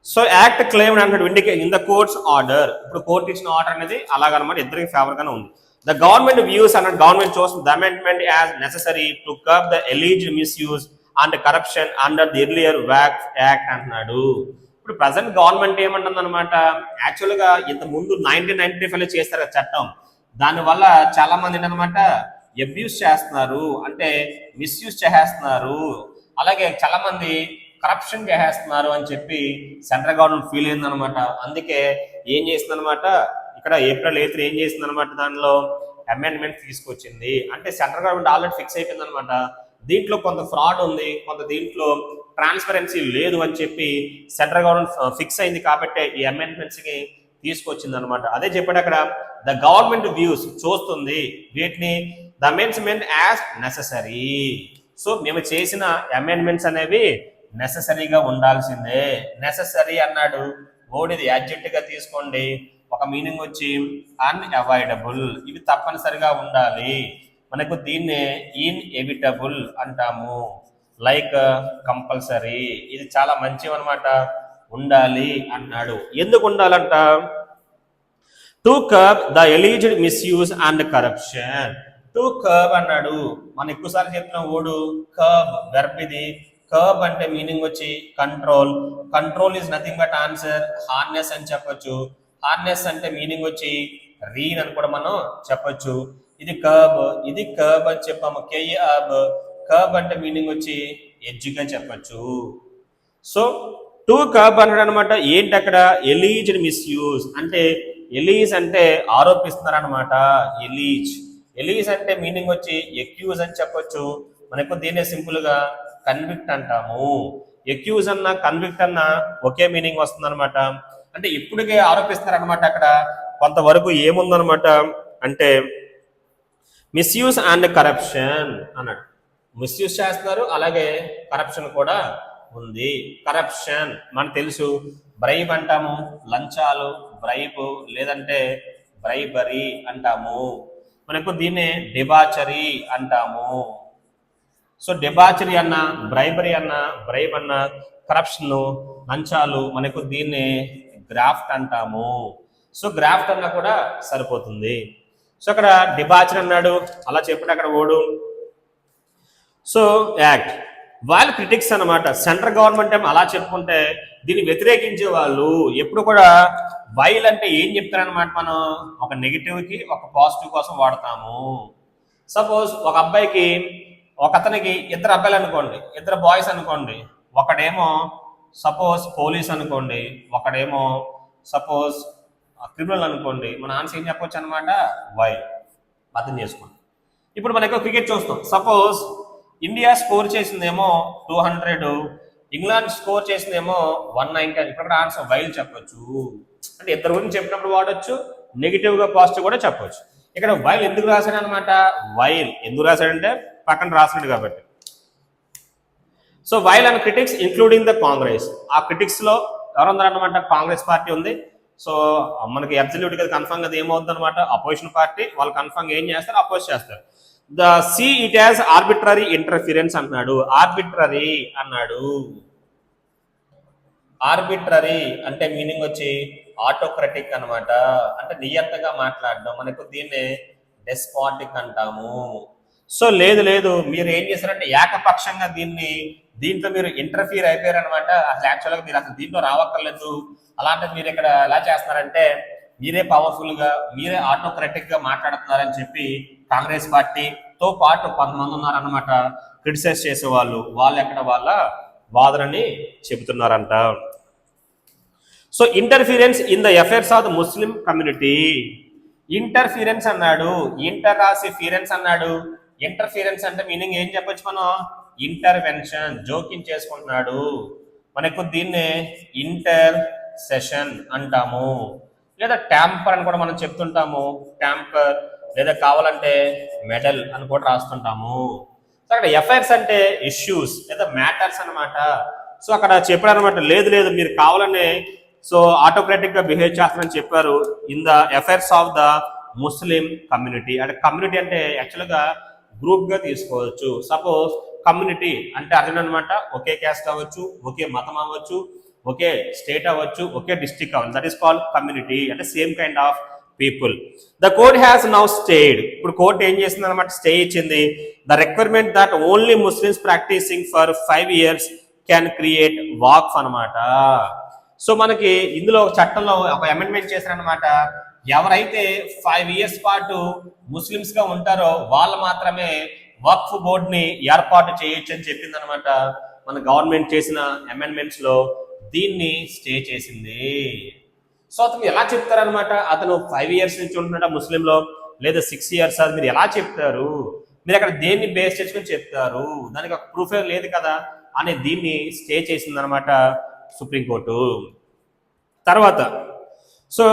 సో యాక్ట్ క్లెయిమ్ అంటాడు విండికేట్ ఇన్ ద కోర్ట్స్ ఆర్డర్. ఇప్పుడు కోర్టు ఇచ్చిన ఆర్డర్ అనేది అలాగనమాట, ఇద్దరికి ఫేవర్ గానే ఉంది. ద గవర్నమెంట్ వ్యూస్ అన్నట్టు గవర్నమెంట్ చూస్తుంది the amendment as necessary to curb the ఎలిజ్డ్ misuse and corruption under the earlier wack act అంటున్నాడు. ఇప్పుడు ప్రజెంట్ గవర్నమెంట్ ఏమంటుంది అనమాట, యాక్చువల్ గా ఇంత ముందు 1995 చేస్తారు చట్టం, దానివల్ల చాలా మంది ఏంటనమాట అబ్యూస్ చేస్తున్నారు, అంటే మిస్యూజ్ చేసేస్తున్నారు, అలాగే చాలా మంది కరప్షన్ చేసేస్తున్నారు అని చెప్పి సెంట్రల్ గవర్నమెంట్ ఫీల్ అయిందనమాట. అందుకే ఏం చేసింది అనమాట, ఇక్కడ April 8 ఏం చేసింది అనమాట, దానిలో అమెండ్మెంట్ తీసుకొచ్చింది. అంటే సెంట్రల్ గవర్నమెంట్ ఆల్రెడీ ఫిక్స్ అయిపోయింది అనమాట, దీంట్లో కొంత ఫ్రాడ్ ఉంది, కొంత దీంట్లో ట్రాన్స్పరెన్సీ లేదు అని చెప్పి సెంట్రల్ గవర్నమెంట్ ఫిక్స్ అయింది కాబట్టి ఈ అమెండ్మెంట్స్ కి తీసుకొచ్చింది అనమాట. అదే చెప్పాడు అక్కడ ద గవర్నమెంట్ వ్యూస్ చూస్తుంది వీటిని the amendment as necessary. So మేము చేసిన అమెండ్మెంట్స్ అనేవి నెససరీగా ఉండాల్సిందే. నెససరీ అన్నాడు, ఓడిది యాడ్జెక్ట్ గా తీసుకోండి, ఒక మీనింగ్ వచ్చి అన్అవాయిడబుల్, ఇవి తప్పనిసరిగా ఉండాలి. మనకు దీన్నే ఇన్ఎవిటబుల్ అంటాము, లైక్ కంపల్సరీ, ఇది చాలా మంచివి అనమాట, ఉండాలి అన్నాడు. ఎందుకు ఉండాలంట? To curb the ఎలిజ్డ్ misuse and corruption. To curb అన్నాడు, మనం ఎక్కువసార్లు చెప్తున్నాం ఓడు కర్బ్ వెర్బ్, ఇది కర్బ్ అంటే మీనింగ్ వచ్చి control. Control is nothing but answer harness అని చెప్పొచ్చు. హార్నెస్ అంటే మీనింగ్ వచ్చి రీన్ అని కూడా మనం చెప్పొచ్చు. ఇది కర్బ్, ఇది కర్బ్ అని చెప్పాము, కేఎబ్. కర్బ్ అంటే మీనింగ్ వచ్చి ఎడ్జ్ అని చెప్పొచ్చు. సో టు కర్బ్ అన్నాడు అనమాట. ఏంటి అక్కడ? ఎలీజ్డ్ మిస్యూజ్ అంటే, ఎలీజ్ అంటే ఆరోపిస్తున్నారు అనమాట. ఎలీజ్ అంటే మీనింగ్ వచ్చి ఎక్యూజ్ అని చెప్పొచ్చు. మనకు దీన్నే సింపుల్ గా కన్విక్ట్ అంటాము. ఎక్యూజ్ అన్న కన్విక్ట్ అన్న ఒకే మీనింగ్ వస్తుంది అనమాట. అంటే ఇప్పటికే ఆరోపిస్తున్నారు అనమాట. అక్కడ కొంతవరకు ఏముందనమాట అంటే మిస్యూజ్ అండ్ కరప్షన్ అన్నాడు. మిస్యూజ్ చేస్తున్నారు, అలాగే కరప్షన్ కూడా ఉంది. కరప్షన్ మనకు తెలుసు, బ్రైబ్ అంటాము, లంచాలు, బ్రైబ్ లేదంటే బ్రైబరీ అంటాము. మనకు దీన్నే డిబాచరీ అంటాము. సో డిబాచరీ అన్న, బ్రైబరీ అన్న, బ్రైబ్ అన్న, కరప్షన్, లంచాలు, మనకు దీన్నే గ్రాఫ్ట్ అంటాము. సో గ్రాఫ్ట్ అన్న కూడా సరిపోతుంది. సో అక్కడ డిబాచరీ అన్నాడు, అలా చెప్పిన అక్కడ ఓడు. సో యాక్ట్ వాళ్ళ క్రిటిక్స్ అనమాట. సెంట్రల్ గవర్నమెంట్ ఏమో అలా చెప్పుకుంటే దీన్ని వ్యతిరేకించే వాళ్ళు ఎప్పుడు కూడా వైల్ అంటే ఏం చెప్తారనమాట, మనం ఒక నెగిటివ్కి ఒక పాజిటివ్ కోసం వాడతాము. సపోజ్ ఒక అబ్బాయికి, ఒక అతనికి ఇద్దరు అబ్బాయిలు అనుకోండి, ఇద్దరు బాయ్స్ అనుకోండి, ఒకడేమో సపోజ్ పోలీస్ అనుకోండి, ఒకడేమో సపోజ్ క్రిమినల్ అనుకోండి, మన ఆన్సర్ ఏం చెప్పొచ్చు అనమాట, వైల్. అర్థం చేసుకోండి. ఇప్పుడు మనకు క్రికెట్ చూస్తాం. సపోజ్ ఇండియా స్కోర్ చేసిందేమో 200, ఇంగ్లాండ్ స్కోర్ చేసిందేమో 190. ఇప్పుడు ఆన్సర్ వైల్ చెప్పొచ్చు. అంటే ఇద్దరు గురించి చెప్పినప్పుడు వాడచ్చు, నెగిటివ్ గా పాజిటివ్ కూడా చెప్పొచ్చు. ఇక్కడ వైల్ ఎందుకు రాశాడు అనమాట, వైల్ ఎందుకు రాశాడంటే పక్కన రాశాడు కాబట్టి. So while and critics including the Congress. ఆ క్రిటిక్స్ లో ఎవరున్నారు అనమాట, కాంగ్రెస్ పార్టీ ఉంది. సో మనకి అబ్సల్యూట్ గా కన్ఫర్మ్ గా ఏమవుతుంది అనమాట, అపోజిషన్ పార్టీ వాళ్ళు కన్ఫర్మ్ ఏం చేస్తారు, అపోజ్ చేస్తారు. They see it as arbitrary interference అన్నాడు. ఆర్బిట్రరీ అన్నాడు. ఆర్బిట్రరీ అంటే మీనింగ్ వచ్చి ఆటోక్రటిక్ అనమాట, అంటే నియంతగా మాట్లాడడం. మనకు దీన్నే డెస్పాటిక్ అంటాము. సో లేదు మీరు ఏం చేశారంటే ఏకపక్షంగా దీంట్లో మీరు ఇంటర్ఫియర్ అయిపోయారు అనమాట. అసలు యాక్చువల్గా మీరు అసలు దీంట్లో రావక్కర్లేదు. అలాంటిది మీరు ఇక్కడ ఎలా చేస్తున్నారంటే మీరే పవర్ఫుల్ గా, మీరే ఆటోక్రటిక్ గా మాట్లాడుతున్నారని చెప్పి కాంగ్రెస్ పార్టీతో పాటు కొంతమంది ఉన్నారనమాట క్రిటిసైజ్ చేసేవాళ్ళు. వాళ్ళు ఎక్కడ వాళ్ళ వాదనని చెబుతున్నారంట. So interference in the affairs of the Muslim community. Interference అన్నాడు, ఇంటర్ రాసి ఫీరెన్స్ అన్నాడు. ఇంటర్ఫీరెన్స్ అంటే మీనింగ్ ఏం చెప్పొచ్చు మనం, ఇంటర్వెన్షన్, జోక్యం చేసుకుంటున్నాడు. మనకు దీన్నే ఇంటర్ సెషన్ అంటాము, లేదా ట్యాంపర్ అని కూడా మనం చెప్తుంటాము. ట్యాంపర్ లేదా కావాలంటే మెడల్ అని కూడా రాస్తుంటాము. సో అక్కడ ఎఫైర్స్ అంటే ఇష్యూస్ లేదా మ్యాటర్స్ అనమాట. సో అక్కడ చెప్పారు అనమాట, లేదు మీరు కావాలనే సో ఆటోక్రాటిక్ గా బిహేవ్ చేస్తారని చెప్పారు in the affairs of the Muslim community. అంటే కమ్యూనిటీ అంటే యాక్చువల్గా గ్రూప్ గా తీసుకోవచ్చు. సపోజ్ కమ్యూనిటీ అంటే అర్థం అనమాట, ఒకే క్యాస్ట్ అవ్వచ్చు, ఒకే మతం అవ్వచ్చు, ఒకే స్టేట్ అవ్వచ్చు, ఒకే డిస్ట్రిక్ట్ అవ్వచ్చు. దట్ ఈస్ కాల్డ్ కమ్యూనిటీ, అంటే same kind of people. The court has now stayed. ఇప్పుడు కోర్ట్ ఏం చేసింది అనమాట, స్టే ఇచ్చింది. The requirement that only Muslims practising for 5 years can create waqf అనమాట. సో మనకి ఇందులో చట్టంలో ఒక అమెండ్మెంట్ చేశారనమాట. ఎవరైతే 5 years పాటు ముస్లిమ్స్ గా ఉంటారో వాళ్ళు మాత్రమే వక్ఫ్ బోర్డ్ ని ఏర్పాటు చేయొచ్చు అని చెప్పింది అనమాట. మన గవర్నమెంట్ చేసిన అమెండ్మెంట్స్ లో దీన్ని స్టే చేసింది. సో అతను ఎలా చెప్తారనమాట, అతను 5 years నుంచి ఉంటున్నాడా ముస్లింలో, లేదా 6 years, అది మీరు ఎలా చెప్తారు, మీరు అక్కడ దేన్ని బేస్ చేసుకుని చెప్తారు, దానికి ఒక ప్రూఫ్ లేదు కదా అనే దీన్ని స్టే చేసింది అనమాట సుప్రీంకోర్టు. తర్వాత so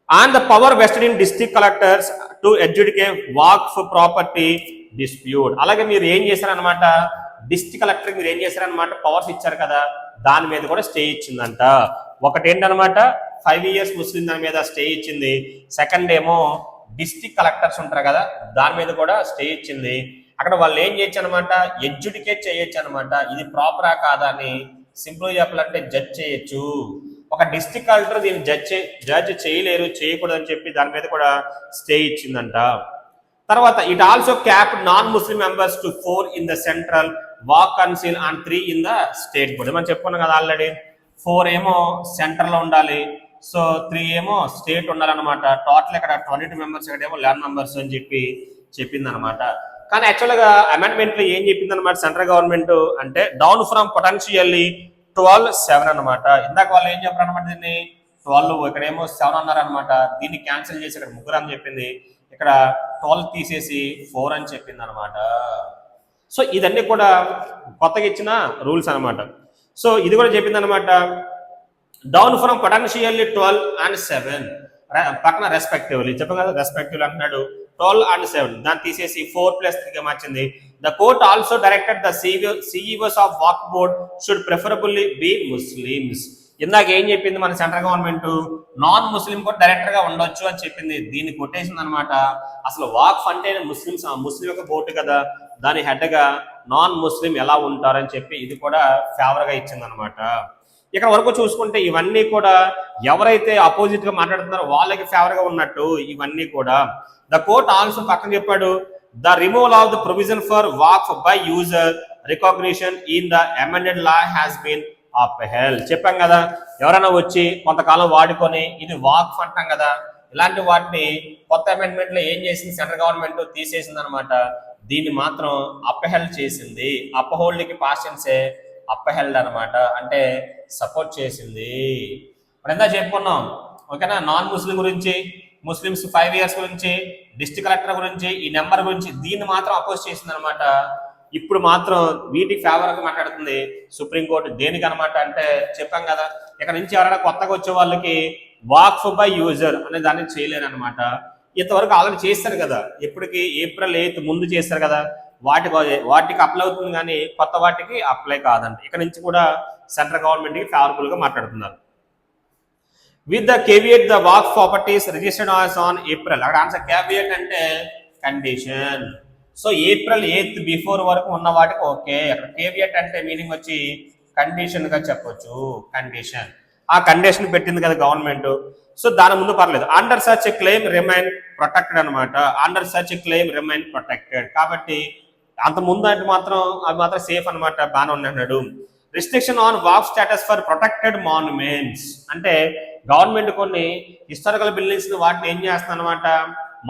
and the power vested in district collectors to adjudicate Waqf property dispute. అలాగే మీరు ఏం చేశారనమాట, డిస్ట్రిక్ట్ కలెక్టర్ మీరు ఏం చేశారనమాట, పవర్స్ ఇచ్చారు కదా, దాని మీద కూడా స్టే ఇచ్చిందంట. ఒకటి ఏంటనమాట 5 years ముస్లిం దాని మీద స్టే ఇచ్చింది, సెకండ్ ఏమో డిస్ట్రిక్ట్ కలెక్టర్స్ ఉంటారు కదా దాని మీద కూడా స్టే ఇచ్చింది. అక్కడ వాళ్ళు ఏం చేయొచ్చు అనమాట, ఎడ్యుడికేట్ చేయొచ్చు అనమాట, ఇది ప్రాపరా కాదా అని సింపుల్ చెప్పాలంటే జడ్జ్ చేయొచ్చు. ఒక డిస్ట్రిక్ట్ కలెక్టర్ దీన్ని జడ్జ్ చేయలేరు, చేయకూడదు అని చెప్పి దాని మీద కూడా స్టే ఇచ్చిందంట. తర్వాత it also cap non Muslim members to 4 in the central walk council and 3 in the state board. మనం చెప్పుకున్నాం కదా ఆల్రెడీ, 4 ఏమో సెంటర్ లో ఉండాలి, సో 3 ఏమో స్టేట్ ఉండాలన్నమాట. టోటల్ ఇక్కడ 22 మెంబర్స్, ఇక్కడ ఏమో 11 మెంబర్స్ అని చెప్పి చెప్పింది అనమాట. కానీ యాక్చువల్గా అమెండ్మెంట్ లో ఏం చెప్పింది అనమాట సెంట్రల్ గవర్నమెంట్ అంటే, డౌన్ ఫ్రమ్ పొటెన్షియల్లీ 12-7 అనమాట. ఇందాక వాళ్ళు ఏం చెప్పారు అనమాట, దీన్ని 12 ఇక్కడేమో 7 అన్నారనమాట. దీన్ని క్యాన్సిల్ చేసి ఇక్కడ 3 అని చెప్పింది, ఇక్కడ 12 తీసేసి 4 అని చెప్పింది అనమాట. సో ఇదన్నీ కూడా కొత్తగా ఇచ్చిన రూల్స్ అనమాట. సో ఇది కూడా చెప్పింది అనమాట, డౌన్ ఫ్రమ్ పొటెన్షియల్లీ 12 and 7 పక్కన రెస్పెక్టివ్లీ చెప్పాం కదా, రెస్పెక్టివ్లీ అంటున్నాడు, 12 and 7 దాన్ని తీసేసి 4+3 మార్చింది. The court also directed the CEOs of waqf board should preferably be Muslims. ఇందాక ఏం చెప్పింది మన సెంట్రల్ గవర్నమెంట్, నాన్ ముస్లిం కూడా డైరెక్టర్ గా ఉండొచ్చు అని చెప్పింది, దీన్ని కొట్టేసింది అనమాట. అసలు వాక్ఫ్ అంటే ముస్లిమ్స్, ముస్లిం యొక్క బోర్డు కదా, దాని హెడ్ గా నాన్ ముస్లిం ఎలా ఉంటారని చెప్పి ఇది కూడా ఫేవర్ గా ఇచ్చింది అనమాట. ఇక్కడ వరకు చూసుకుంటే ఇవన్నీ కూడా ఎవరైతే అపోజిట్ గా మాట్లాడుతున్నారో వాళ్ళకి ఫేవర్ గా ఉన్నట్టు ఇవన్నీ కూడా. ద కోర్ట్ ఆల్సో పక్కన చెప్పాడు, the removal of the provision for waqf by user recognition in the amended law has been upheld. చెప్పాం కదా, ఎవరైనా వచ్చి కొంతకాలం వాడుకొని ఇది వాక్ఫ్ అంటాం కదా, ఇలాంటి వాటిని కొత్త అమెండ్మెంట్ లో ఏం చేసింది సెంట్రల్ గవర్నమెంట్, తీసేసింది అనమాట. దీన్ని మాత్రం అప్హెల్డ్ చేసింది. అప్హోల్డ్ కి పాస్టెన్సే అప్హెల్డ్ అనమాట, అంటే సపోర్ట్ చేసింది. ఇప్పుడు ఎంత చెప్పుకున్నాం ఓకేనా, నాన్ ముస్లిం గురించి, ముస్లిమ్స్ 5 years గురించి, డిస్ట్రిక్ట్ కలెక్టర్ గురించి, ఈ నెంబర్ గురించి, దీన్ని మాత్రం అపోజ్ చేసింది అనమాట. ఇప్పుడు మాత్రం వీటికి ఫేవర్ గా మాట్లాడుతుంది సుప్రీంకోర్టు. దేనికి అనమాట అంటే చెప్పాం కదా, ఇక్కడ నుంచి ఎవరైనా కొత్తగా వచ్చే వాళ్ళకి వాక్ఫ్ బై యూజర్ అనే దాన్ని చేయలేరు అనమాట. ఇంతవరకు ఆల్రెడీ చేస్తారు కదా, ఎప్పటికి April 8 ముందు చేస్తారు కదా, వాటికి అప్లై అవుతుంది కానీ కొత్త వాటికి అప్లై కాదంట. ఇక్కడ నుంచి కూడా సెంట్రల్ గవర్నమెంట్ కి ఫేవరబుల్ గా మాట్లాడుతున్నారు. With the caveat the Waqf properties registered on April. అక్కడ ఆన్సర్ కేవియట్ అంటే కండిషన్. సో April 8 బిఫోర్ వరకు ఉన్న వాటికి ఓకే. అక్కడ కేవియట్ అంటే మీనింగ్ వచ్చి కండిషన్ గా చెప్పొచ్చు, కండిషన్. ఆ కండిషన్ పెట్టింది కదా గవర్నమెంట్, సో దాని ముందు పర్లేదు. Under such a claim remain protected అనమాట. Under such a claim remain protected, కాబట్టి అంత ముందు అంటే మాత్రం అవి మాత్రం సేఫ్ అనమాట, బాగానే ఉన్నాడు. Restriction on Waqf status for protected monuments అంటే గవర్నమెంట్ కొన్ని హిస్టారికల్ బిల్డింగ్స్ వాటిని ఏం చేస్తుంది అనమాట,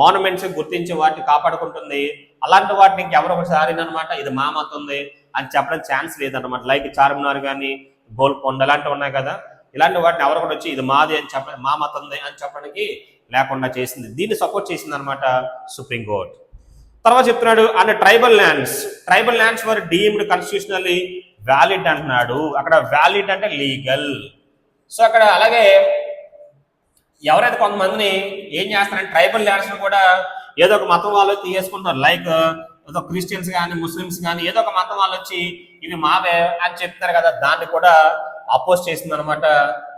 మాన్యుమెంట్స్ గుర్తించి వాటిని కాపాడుకుంటుంది. అలాంటి వాటిని ఇంకెవరో ఒకసారి అనమాట ఇది మా మతం ఉంది అని చెప్పడం ఛాన్స్ లేదన్నమాట. లైక్ చార్మినార్ కానీ, గోల్కొండ అలాంటివి ఉన్నాయి కదా, ఇలాంటి వాటిని ఎవరు కూడా వచ్చి ఇది మాది అని చెప్పడం, మా మతం ఉంది అని చెప్పడానికి లేకుండా చేసింది. దీన్ని సపోర్ట్ చేసింది అనమాట సుప్రీంకోర్టు. తర్వాత చెప్తున్నాడు, and tribal lands were deemed constitutionally valid అంటున్నాడు. అక్కడ వ్యాలిడ్ అంటే లీగల్. సో అక్కడ అలాగే ఎవరైతే కొంతమందిని ఏం చేస్తారంటే ట్రైబల్ ల్యాండ్స్ కూడా ఏదో ఒక మతం వాళ్ళు తీసేసుకుంటారు. లైక్ ఏదో క్రిస్టియన్స్ కానీ, ముస్లిమ్స్ కానీ ఏదో ఒక మతం వాళ్ళు వచ్చి ఇవి మావే అని చెప్తారు కదా, దాన్ని కూడా అపోజ్ చేసింది అనమాట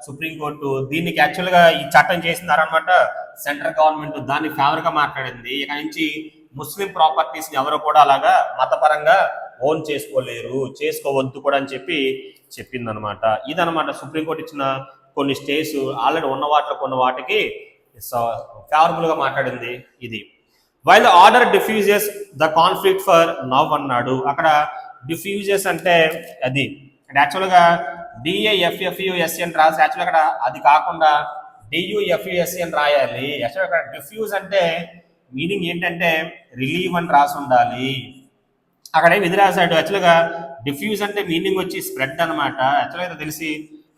సుప్రీంకోర్టు. దీనికి యాక్చువల్గా ఈ చట్టం చేసిందనమాట సెంట్రల్ గవర్నమెంట్, దాన్ని ఫేవర్ గా మాట్లాడింది. ఇక నుంచి ముస్లిం ప్రాపర్టీస్ ఎవరు కూడా అలాగా మతపరంగా ఓన్ చేసుకోలేరు, చేసుకోవద్దు కూడా అని చెప్పి చెప్పిందనమాట. ఇదనమాట సుప్రీంకోర్టు ఇచ్చిన కొన్ని స్టేస్. ఆల్రెడీ ఉన్న వాటిలో కొన్ని వాటికి ఫేవరబుల్ గా మాట్లాడింది ఇది. While the order diffuses the conflict for now అన్నాడు. అక్కడ డిఫ్యూజెస్ అంటే అది యాక్చువల్గా DAFFUS అని రాసి యాక్చువల్ అక్కడ అది కాకుండా DUFUS అని రాయాలి. యాక్చువల్ అక్కడ డిఫ్యూజ్ అంటే మీనింగ్ ఏంటంటే రిలీవ్ అని రాసి ఉండాలి. అక్కడ ఏమి ఇది రాశాడు, యాక్చువల్గా డిఫ్యూజ్ అంటే మీనింగ్ వచ్చి స్ప్రెడ్ అనమాట. యాక్చువల్గా తెలిసి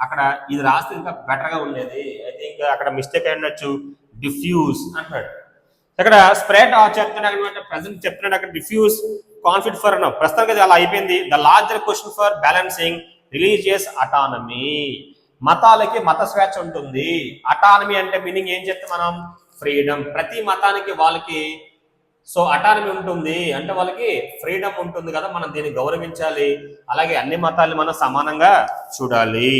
అక్కడ ఇది రాస్తే ఇంకా బెటర్గా ఉండేది. ఐ థింక్ అక్కడ మిస్టేక్ అయినచ్చు, డిఫ్యూజ్ అంటాడు. అక్కడ స్ప్రెడ్ చెప్తున్నాడు అనమాట, ప్రజెంట్ చెప్తున్నాడు అక్కడ డిఫ్యూజ్ కాన్ఫ్లిక్ట్ ఫర్ ప్రస్తుతానికి అలా అయిపోయింది. The larger question for balancing religious autonomy. మతాలకి మత స్వేచ్ఛ ఉంటుంది. అటానమీ అంటే మీనింగ్ ఏం చెప్తే మనం ఫ్రీడమ్, ప్రతి మతానికి వాళ్ళకి సో అటానమీ ఉంటుంది అంటే వాళ్ళకి ఫ్రీడమ్ ఉంటుంది కదా, మనం దీన్ని గౌరవించాలి. అలాగే అన్ని మతాలు మనం సమానంగా చూడాలి.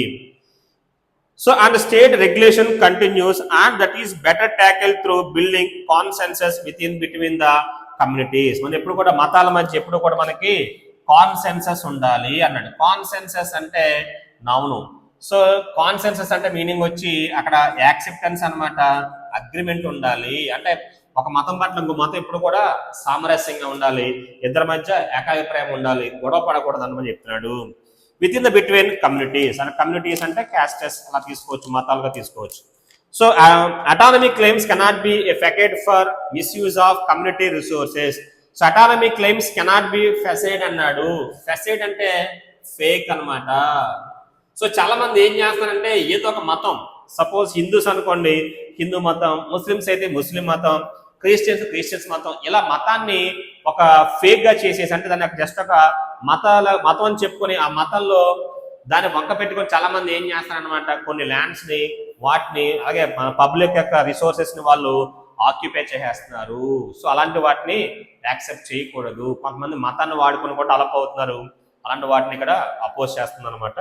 So and state regulation continuous and that is better tackle through building consensus between the communities. మనం ఎప్పుడు కూడా మతాల మధ్య ఎప్పుడు కూడా మనకి కాన్సెన్సస్ ఉండాలి అన్నాడు. కాన్సెన్సస్ అంటే నౌను. సో కాన్సెన్సస్ అంటే మీనింగ్ వచ్చి అక్కడ యాక్సెప్టెన్స్ అన్నమాట, అగ్రిమెంట్ ఉండాలి. అంటే ఒక మతం పట్ల ఇంకో మతం ఎప్పుడు కూడా సామరస్యంగా ఉండాలి, ఇద్దరి మధ్య ఏకాభిప్రాయం ఉండాలి, గొడవ పడకూడదు అని చెప్తున్నాడు. Within the between communities అంటే కమ్యూనిటీస్ అంటే క్యాస్టెస్ అలా తీసుకోవచ్చు, మతాలుగా తీసుకోవచ్చు. So autonomy claims cannot be a facade for misuse of community resources. So autonomy claims cannot be facade అన్నాడు. ఫెసైడ్ అంటే ఫేక్ అన్నమాట. సో చాలా మంది ఏం చేస్తారంటే ఏదో ఒక మతం, సపోజ్ హిందూస్ అనుకోండి హిందూ మతం, ముస్లిమ్స్ అయితే ముస్లిం మతం, క్రిస్టియన్స్ మతం, ఇలా మతాన్ని ఒక ఫేక్ గా చేసేసి అంటే దాన్ని జస్ట్ ఒక మతం అని చెప్పుకొని ఆ మతంలో దాన్ని వంక పెట్టుకొని చాలా మంది ఏం చేస్తారనమాట, కొన్ని ల్యాండ్స్ ని వాటిని అలాగే పబ్లిక్ యొక్క రిసోర్సెస్ ని వాళ్ళు ఆక్యుపై చేసేస్తున్నారు. సో అలాంటి వాటిని యాక్సెప్ట్ చేయకూడదు. కొంతమంది మతాన్ని వాడుకొని కూడా అలప్ అవుతున్నారు. అలాంటి వాటిని ఇక్కడ అపోజ్ చేస్తున్నారు అనమాట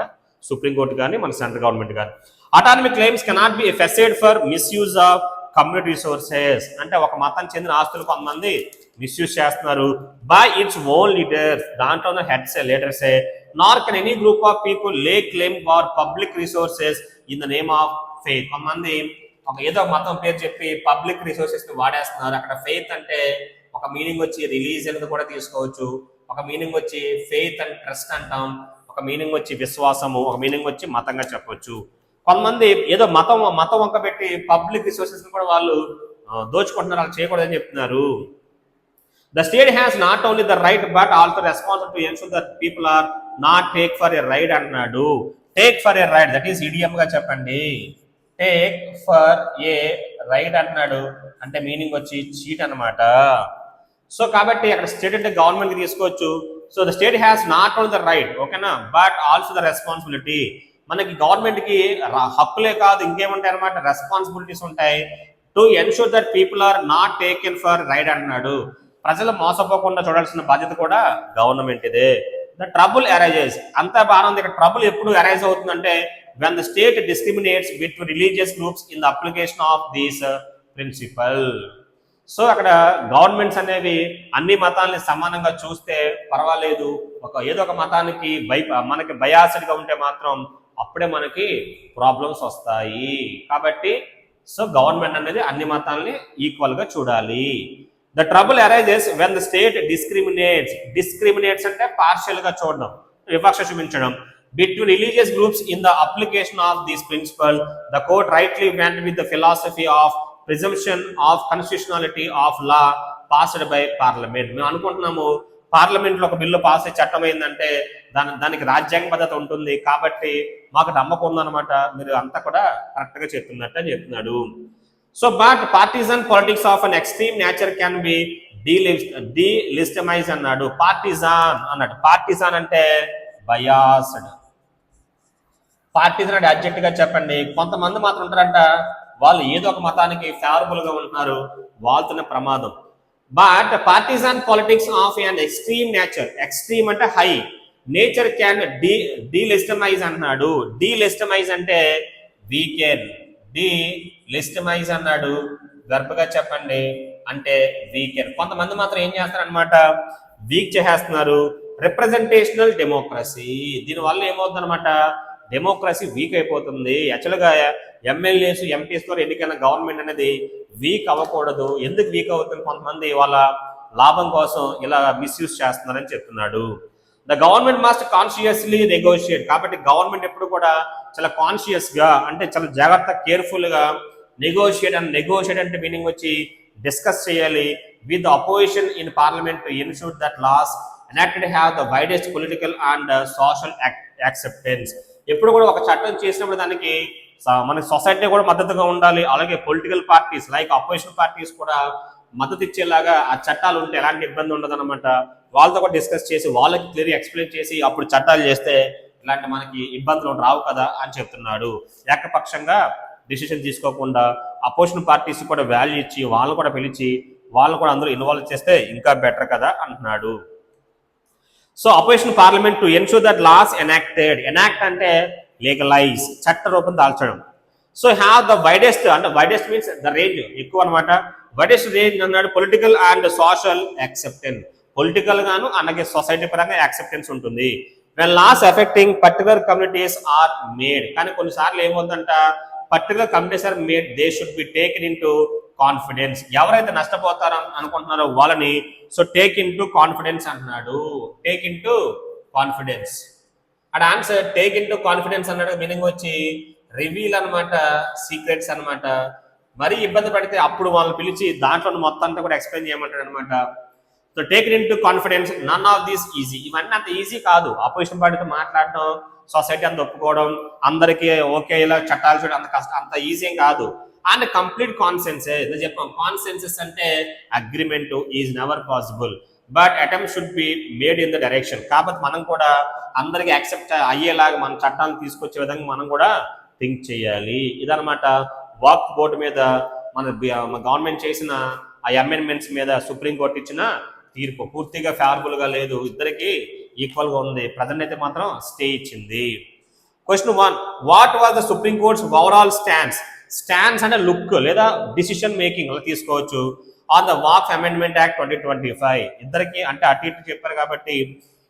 సుప్రీంకోర్టు కానీ మన సెంట్రల్ గవర్నమెంట్ కానీ. Autonomy claims cannot be facade for misuse of community resources అంటే ఒక మతానికి చెందిన ఆస్తులు కొంతమంది మిస్యూజ్ చేస్తున్నారు. బై ఇట్స్ ఓన్ లీడర్స్, దాంట్లో ఉన్న హెడ్స్ లీడర్సే. Nor can any group of people lay claim for public resources in the name of faith. కొంతమంది ఒక ఏదో మతం పేరు చెప్పి పబ్లిక్ రిసోర్సెస్ ని వాడేస్తున్నారు. అక్కడ ఫెయిత్ అంటే ఒక మీనింగ్ వచ్చి రిలీజియన్ కూడా తీసుకోవచ్చు, ఒక మీనింగ్ వచ్చి ఫెయిత్ అండ్ ట్రస్ట్ అంటాం, ఒక మీనింగ్ వచ్చి విశ్వాసము, ఒక మీనింగ్ వచ్చి మతంగా చెప్పొచ్చు. కొంతమంది ఏదో మతం వంక పెట్టి పబ్లిక్ రిసోర్సెస్ కూడా వాళ్ళు దోచుకుంటున్నారు, అలా చేయకూడదని చెప్తున్నారు. The state has not only the right but also responsible to ensure that people are not take for a ride అన్నాడు. Take for a ride that is idiom గా చెప్పండి. టేక్ ఫర్ ఏ రైడ్ అంటున్నాడు అంటే meaning వచ్చి cheat అనమాట. So కాబట్టి అక్కడ state అంటే గవర్నమెంట్ కి తీసుకోవచ్చు. So the state has not only the right, ఓకేనా, బట్ ఆల్సో ద రెస్పాన్సిబిలిటీ. మనకి గవర్నమెంట్ కి హక్కులే కాదు ఇంకేముంటాయి అనమాట, రెస్పాన్సిబిలిటీస్ ఉంటాయి. To ensure that people are not taken for ride అంటున్నాడు. ప్రజలు మోసపోకుండా చూడాల్సిన బాధ్యత కూడా గవర్నమెంట్ ఇదే. ద ట్రబుల్ అరైజెస్, అంతా బాగుంది. ఇక్కడ ట్రబుల్ ఎప్పుడు అరైజ్ అవుతుందంటే when the state discriminates between religious groups in the application of this principle. So అక్కడ గవర్నమెంట్స్ అనేవి అన్ని మతాలని సమానంగా చూస్తే పర్వాలేదు, ఏదో ఒక మతానికి మనకి బయాస్డ్ గా ఉంటే మాత్రం అప్పుడే మనకి ప్రాబ్లమ్స్ వస్తాయి. కాబట్టి సో గవర్నమెంట్ అనేది అన్ని మతాలని ఈక్వల్ గా చూడాలి. The trouble arises when the state discriminates అంటే పార్షియల్ గా చూడడం, వివక్ష చూపించడం between religious groups in the application of this principle. The court rightly went with the philosophy of presumption of constitutionality of law passed by parliament. మేము అనుకుంటున్నాము parliament లో ఒక bill pass అయ్యి చట్టం అయిందంటే దానికి రాజ్యాంగబద్ధత ఉంటుంది కాబట్టి మాకు నమ్మకం ఉందన్నమాట, మీరు అంతా కూడా కరెక్ట్ గా చెప్తున్నట్టు అని చెప్తున్నాడు. So but partisan politics of an extreme nature can be delegitimise అన్నాడు. పార్టిజాన్ అన్నాడు. పార్టిజాన్ అంటే బయాస్డ్. పార్టీస్ అంటే అబ్జెక్ట్ గా చెప్పండి. కొంతమంది మాత్రం ఉంటారంట వాళ్ళు ఏదో ఒక మతానికి ఫేవరబుల్ గా ఉంటున్నారు, వాళ్ళతోనే ప్రమాదం. But partisan politics of an extreme nature, extreme అంటే హై, నేచర్ క్యాన్ డీలిస్టమైజ్ అంటున్నాడు. డీలిస్టమైజ్ అంటే వీకెన్, డీలిస్టమైజ్ అన్నాడు. గర్భగా చెప్పండి అంటే వీకెన్. కొంతమంది మాత్రం ఏం చేస్తారనమాట, వీక్ చేసేస్తున్నారు. రిప్రజెంటేషనల్ డెమోక్రసీ, దీనివల్ల ఏమవుతుంది అనమాట, డెమోక్రసీ వీక్ అయిపోతుంది. యాక్చువల్గా ఎమ్మెల్యేస్ ఎంపీస్ ద్వారా ఎన్నికైన గవర్నమెంట్ అనేది వీక్ అవ్వకూడదు. ఎందుకు వీక్ అవుతుంది, కొంతమంది వాళ్ళ లాభం కోసం ఇలా మిస్యూజ్ చేస్తున్నారని చెప్తున్నాడు. The government must consciously negotiate, కాబట్టి గవర్నమెంట్ ఎప్పుడు కూడా చాలా కాన్షియస్ గా అంటే చాలా జాగ్రత్త కేర్ఫుల్ గా నెగోషియేట్ అంటే మీనింగ్ వచ్చి డిస్కస్ చేయాలి with opposition in parliament to ensure that laws enacted have the widest political and social acceptance. ఎప్పుడు కూడా ఒక చట్టం చేసినప్పుడు దానికి మన సొసైటీ కూడా మద్దతుగా ఉండాలి, అలాగే political parties like opposition parties కూడా మద్దతు ఇచ్చేలాగా ఆ చట్టాలు ఉంటే ఎలాంటి ఇబ్బంది ఉండదు అనమాట. వాళ్ళతో కూడా డిస్కస్ చేసి వాళ్ళకి క్లియర్ ఎక్స్ప్లెయిన్ చేసి అప్పుడు చట్టాలు చేస్తే ఇలాంటి మనకి ఇబ్బందులు రావు కదా అని చెప్తున్నాడు. ఏకపక్షంగా డిసిషన్ తీసుకోకుండా అపోజిషన్ పార్టీస్ కూడా వాల్యూ ఇచ్చి వాళ్ళని కూడా పిలిచి వాళ్ళని కూడా అందరూ ఇన్వాల్వ్ చేస్తే ఇంకా బెటర్ కదా అంటున్నాడు. So opposition parliament to ensure that laws enact అంటే లీగలైజ్, చట్ట రూపం దాల్చడం. సో హ్యావ్ ద వైడెస్ట్, అంటే వైడెస్ట్ మీన్స్ ద రేంజ్ ఎక్కువ అనమాట. వైడెస్ట్ రేంజ్ అన్నాడు political and social acceptance, political గాను అలాగే సొసైటీ పరంగా యాక్సెప్టెన్స్ ఉంటుంది. When laws affecting particular communities are made, కానీ కొన్నిసార్లు ఏమవుతుందంట particular communities are made, they should be taken into confidence. ఎవరైతే నష్టపోతారో అనుకుంటున్నారో వాళ్ళని so take into confidence అంటున్నాడు. టేక్ ఇన్ టు కాన్ఫిడెన్స్ అక్కడ answer take into confidence అన్నాడు మీనింగ్ వచ్చి రివీల్ అనమాట, సీక్రెట్స్ అనమాట. మరీ ఇబ్బంది పడితే అప్పుడు వాళ్ళని పిలిచి దాంట్లో మొత్తం అంతా కూడా ఎక్స్ప్లెయిన్ చేయమంటాడు అనమాట. So take into confidence, none of this easy. ఇవన్నీ అంత ఈజీ కాదు. అపోజిషన్ పార్టీతో మాట్లాడటం, సొసైటీ అంత ఒప్పుకోవడం, అందరికీ ఓకే ఇలా చట్టాలు చూడడం అంత కష్టం, అంత ఈజీ ఏం కాదు. అండ్ కంప్లీట్ కాన్సెన్సెస్, ఇదే చెప్పాం కాన్సెన్సెస్ అంటే agreement is never possible, but attempt should be made in the direction. కాబట్టి మనం కూడా అందరికి యాక్సెప్ట్ అయ్యేలాగా మన చట్టాలను తీసుకొచ్చే విధంగా మనం కూడా థింక్ చేయాలి. ఇదనమాట వాక్ బోర్డు మీద మన గవర్నమెంట్ చేసిన ఆ అమెండ్మెంట్స్ మీద సుప్రీంకోర్టు ఇచ్చిన తీర్పు పూర్తిగా ఫేవరబుల్ గా లేదు, ఇద్దరికి ఈక్వల్ గా ఉంది. ప్రజెంట్ అయితే మాత్రం స్టే ఇచ్చింది. Question 1, what was the Supreme Court's overall stands అంటే లుక్ లేదా డిసిషన్ మేకింగ్ అలా తీసుకోవచ్చు on the Waqf amendment act 2025. ఇద్దరికి అంటే అటు ఇటు చెప్పారు కాబట్టి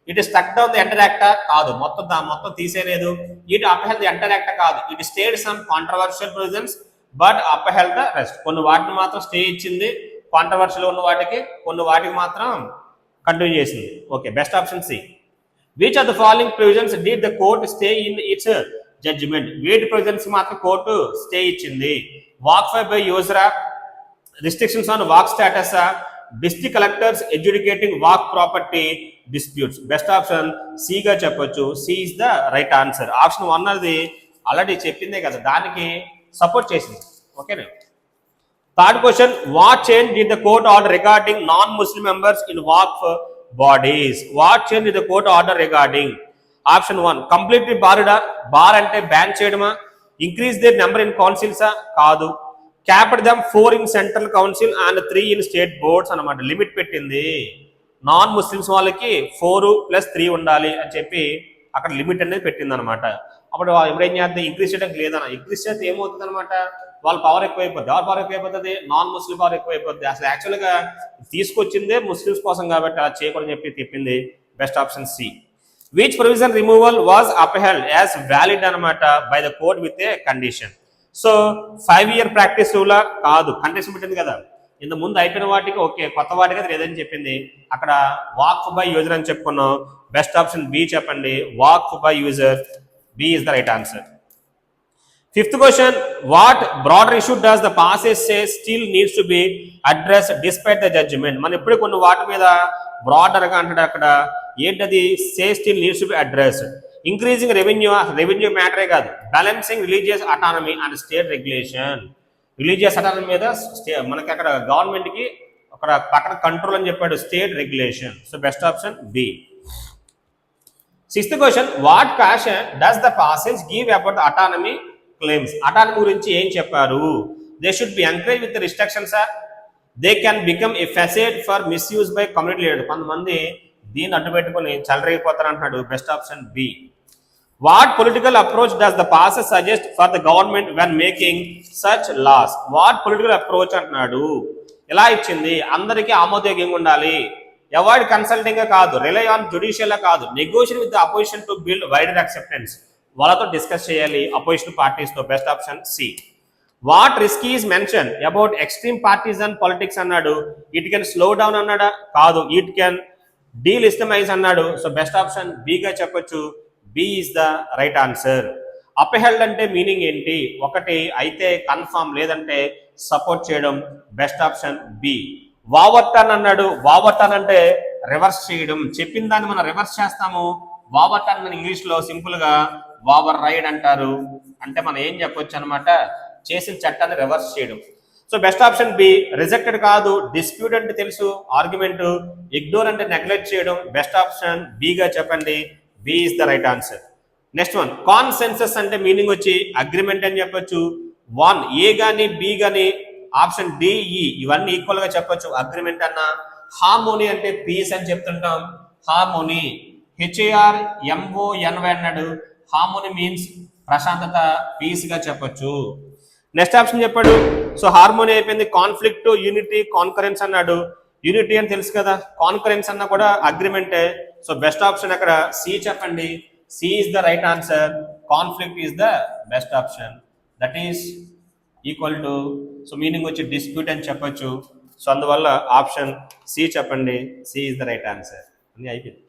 it is stuck down the entire act కాదు, మొత్తం తీసేయలేదు. It upheld the entire act కాదు, it stayed some controversial provisions but upheld the rest. కొన్ని వాటిని మాత్రం స్టే ఇచ్చింది, కాంట్రవర్షియల్ ఉన్న వాటికి, కొన్ని వాటికి మాత్రం కంటిన్యూ చేసింది. Okay, best option C. Which are the following provisions did the court stay in its judgment? వీటి ప్రొవిజన్స్ మాత్రం కోర్టు స్టే ఇచ్చింది. వాక్ ఫై బై యూజరా, restrictions on Waqf status, district collectors educating Waqf property disputes. Best option C గా చెప్పొచ్చు. C is the right answer. Option 1 అనేది already చెప్పిందే కదా, దానికి సపోర్ట్ చేసింది. ఓకేనా. Third question, what change did the court order regarding non Muslim members in Waqf bodies? What change did the court order regarding? Option 1 completely బార్డా, bar అంటే ban చేయడమా? Increase their number in కౌన్సిల్సా? కాదు. Capped them 4 in central council and 3 in state boards అనమాట. Limit పెట్టింది. Non Muslims వాళ్ళకి 4+3 ఉండాలి అని చెప్పి అక్కడ లిమిట్ అనేది పెట్టింది అనమాట. అప్పుడు ఎప్పుడేం చేస్తే ఇంక్రీజ్ చేయడానికి లేదన్న, ఇంక్రీజ్ చేస్తే ఏమవుతుంది అనమాట, వాళ్ళ పవర్ ఎక్కువైపోద్ది. ఎవరి పవర్ ఎక్కువైపోతుంది? నాన్ ముస్లిం పవర్ ఎక్కువైపోద్ది. అసలు యాక్చువల్గా తీసుకొచ్చిందే ముస్లిమ్స్ కోసం కాబట్టి అలా చేయకూడదని చెప్పి చెప్పింది. Best option C. Which provision removal was upheld as valid అనమాట by the court with a condition. So 5 year practice రూలా? కాదు, కండిషన్ పెట్టింది కదా. ఇంత ముందు అయిపోయిన వాటికి ఓకే, కొత్త వాటికి అది లేదని చెప్పింది. అక్కడ వాక్ బై యూజర్ అని చెప్పుకున్నాం. బెస్ట్ ఆప్షన్ బి చెప్పండి. Waqf by user, B is the right answer. Fifth question, what broader issue does the passage say still needs to be address despite the judgment? మనం ఇప్పుడు కొన్ని వాటి మీద బ్రాడర్ గా అంటాడు. అక్కడ ఏంటది? Say still needs to be address. Increasing revenue మ్యాటరే కాదు, balancing religious autonomy and state regulation. Religious autonomy మీద మనకి అక్కడ గవర్నమెంట్ కి అక్కడ పక్కన కంట్రోల్ అని చెప్పాడు, state regulation. So best option B. Sixth question, what caution does the passage give about the autonomy claims? Autonomy గురించి ఏం చెప్పారు? They should be encourage with restrictions, they can become a facet for misuse by community leader. కొంతమంది దీన్ని అడ్డు పెట్టుకుని చలరైపోతారు అంటున్నాడు. Best option B. What political approach does the passage suggest for the government when making such laws? What political approach అంటున్నాడు. ఎలా ఇచ్చింది? అందరికీ ఆమోదయోగ్యంగా ఉండాలి, అవాయిడ్ కన్సల్టింగ్ కాదు, రిలై ఆన్ జ్యుడిషియల్ కాదు, negotiate with the opposition to build wider acceptance. వాళ్ళతో discuss చేయాలి అపోజిషన్ పార్టీస్ తో. Best option C. What risk is mention about extreme parties and politics అన్నాడు. ఇట్ కెన్ స్లో డౌన్ అన్నాడా? కాదు, it can డీలిస్టమైజ్ అన్నాడు. So best option B గా చెప్పొచ్చు. B is the right answer. Upheld అంటే meaning ఏంటి? ఒకటి అయితే కన్ఫర్మ్, లేదంటే సపోర్ట్ చేయడం. Best option B. వావర్టర్న్ అన్నాడు. వావర్టర్న్ అంటే రివర్స్ చేయడం. చెప్పిన దాన్ని మనం రివర్స్ చేస్తాము. వావర్టర్న్ అని ఇంగ్లీష్ లో సింపుల్ గా వావర్ రైడ్ అంటారు. అంటే మనం ఏం చెప్పొచ్చు అనమాట, చేసిన చట్టాన్ని రివర్స్ చేయడం. So best option B. Rejected కాదు, డిస్ప్యూట్ అంటే తెలుసు, ఆర్గ్యుమెంట్. ఇగ్నోర్ అంటే నెగ్లెక్ట్ చేయడం. బెస్ట్ ఆప్షన్ బి గా చెప్పండి. B is the right answer. Next one consensus అంటే మీనింగ్ వచ్చి అగ్రిమెంట్ అని చెప్పొచ్చు. వన్ ఏ గాని బి గాని ఆప్షన్ డిఈ ఇవన్నీ ఈక్వల్ గా చెప్పొచ్చు అగ్రిమెంట్ అన్న. హార్మోనీ అంటే పీస్ అని చెప్తుంటాం. హార్మోనీ HARMONY అన్నాడు. హార్మోనీ మీన్స్ ప్రశాంతత, పీస్ గా చెప్పొచ్చు. నెక్స్ట్ ఆప్షన్ చెప్పాడు. సో హార్మోనీ అయిపోయింది. కాన్ఫ్లిక్ట్, యూనిటీ, కాన్కరెన్స్ అన్నాడు. యూనిటీ అని తెలుసు కదా, కాన్కరెన్స్ అన్న కూడా అగ్రిమెంటే. సో బెస్ట్ ఆప్షన్ అక్కడ సి చెప్పండి. C is the right answer. Conflict is the best option. That is equal to, so meaning వచ్చి డిస్ప్యూట్ అని చెప్పొచ్చు. సో అందువల్ల ఆప్షన్ సి చెప్పండి. C is the right answer. అన్నీ అయిపోయింది.